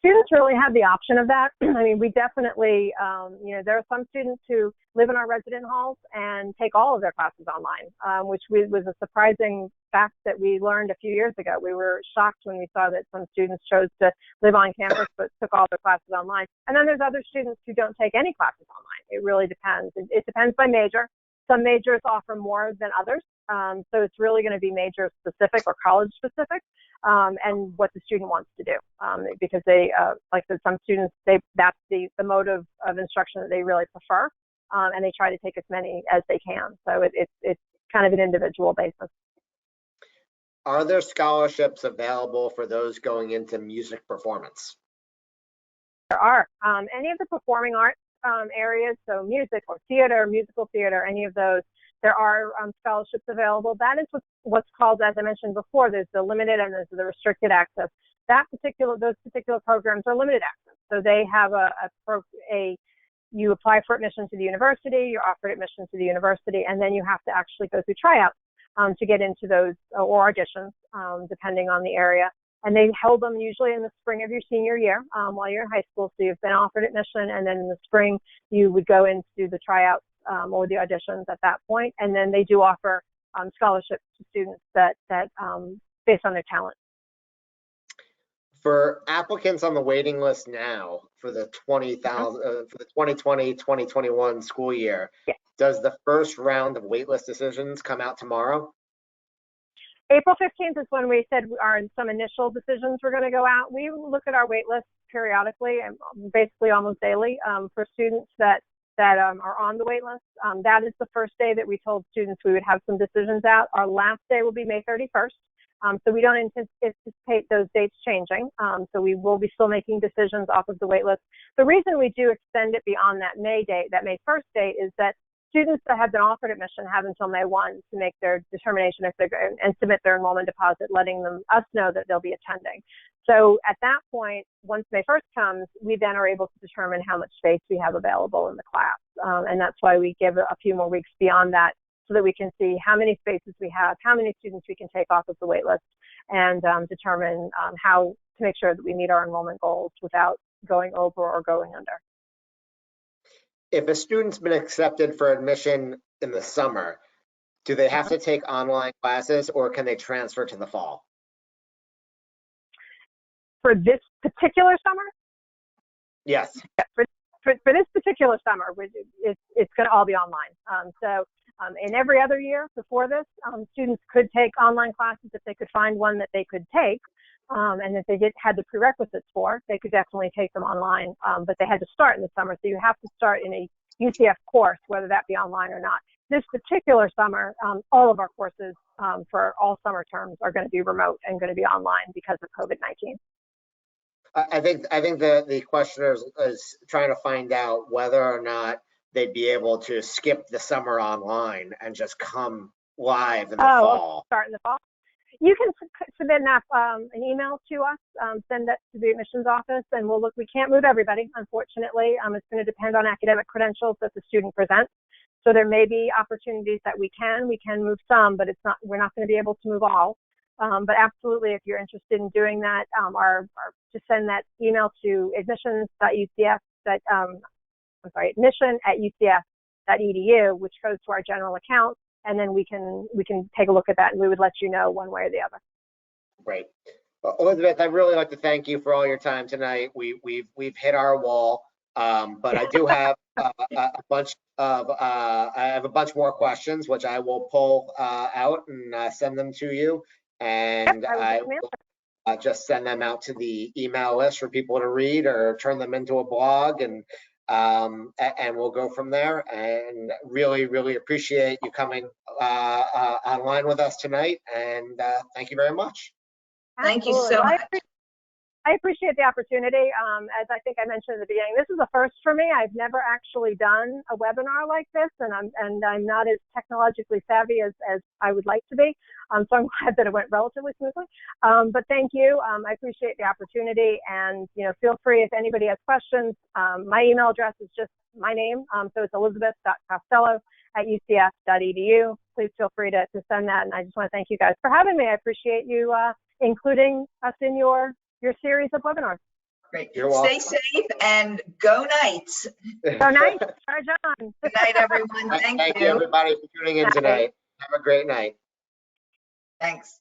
students really have the option of that. I mean, we definitely, there are some students who live in our resident halls and take all of their classes online, which was a surprising fact that we learned a few years ago. We were shocked when we saw that some students chose to live on campus but took all their classes online. And then there's other students who don't take any classes online. It really depends. It depends by major. Some majors offer more than others. So it's really going to be major specific or college specific, and what the student wants to do. Because they, like I said, some students, that's the mode of instruction that they really prefer, and they try to take as many as they can. So it's kind of an individual basis. Are there scholarships available for those going into music performance? There are. Any of the performing arts areas, so music or theater, musical theater, any of those, there are scholarships available. That is what's called, as I mentioned before, there's the limited and there's the restricted access. Those particular programs are limited access. So they have you apply for admission to the university, you're offered admission to the university, and then you have to actually go through tryouts to get into those, or auditions, depending on the area. And they held them usually in the spring of your senior year while you're in high school. So you've been offered admission, and then in the spring you would go in to do the tryouts or the auditions at that point. And then they do offer scholarships to students that based on their talent. For applicants on the waiting list now for the 2020-2021 school year, yeah. Does the first round of waitlist decisions come out tomorrow? April 15th is when we said some initial decisions were going to go out. We look at our wait list periodically and basically almost daily for students that are on the wait list. That is the first day that we told students we would have some decisions out. Our last day will be May 31st. So we don't anticipate those dates changing. So we will be still making decisions off of the wait list. The reason we do extend it beyond that May date, that May 1st date, is that students that have been offered admission have until May 1 to make their determination if they're going and submit their enrollment deposit, letting us know that they'll be attending. So at that point, once May 1st comes, we then are able to determine how much space we have available in the class. And that's why we give a few more weeks beyond that so that we can see how many spaces we have, how many students we can take off of the wait list, and determine how to make sure that we meet our enrollment goals without going over or going under. If a student's been accepted for admission in the summer, do they have to take online classes, or can they transfer to the fall? For this particular summer? Yes. For this particular summer, it's going to all be online. In every other year before this, students could take online classes if they could find one that they could take. And if they had the prerequisites for, they could definitely take them online, but they had to start in the summer. So you have to start in a UCF course, whether that be online or not. This particular summer, all of our courses for all summer terms are going to be remote and going to be online because of COVID-19. I think the questioner is trying to find out whether or not they'd be able to skip the summer online and just come live in the fall. Start in the fall. You can submit an email to us, send that to the admissions office, and we'll look. We can't move everybody, unfortunately. It's going to depend on academic credentials that the student presents. So there may be opportunities that we can move some, but we're not going to be able to move all. But absolutely, if you're interested in doing that, just send that email to admission@ucf.edu, which goes to our general account. And then we can take a look at that, and we would let you know one way or the other. Great. Well, Elizabeth, I'd really like to thank you for all your time tonight. We've hit our wall, but I do have I have a bunch more questions, which I will pull out and send them to you. And I will just send them out to the email list for people to read, or turn them into a blog, and we'll go from there. And really appreciate you coming online with us tonight, and thank you very much. Thank you so much. I appreciate the opportunity. As I think I mentioned at the beginning, this is a first for me. I've never actually done a webinar like this, and I'm not as technologically savvy as I would like to be. So I'm glad that it went relatively smoothly. But thank you. I appreciate the opportunity, and feel free if anybody has questions. My email address is just my name, so it's elizabeth.costello@ucf.edu. Please feel free to send that, and I just want to thank you guys for having me. I appreciate you including us in your series of webinars. Great. You're Stay welcome. safe and go Knights. So nice. Charge on. Good night, everyone. Thank you, you. everybody, for tuning in tonight. Have a great night. Thanks.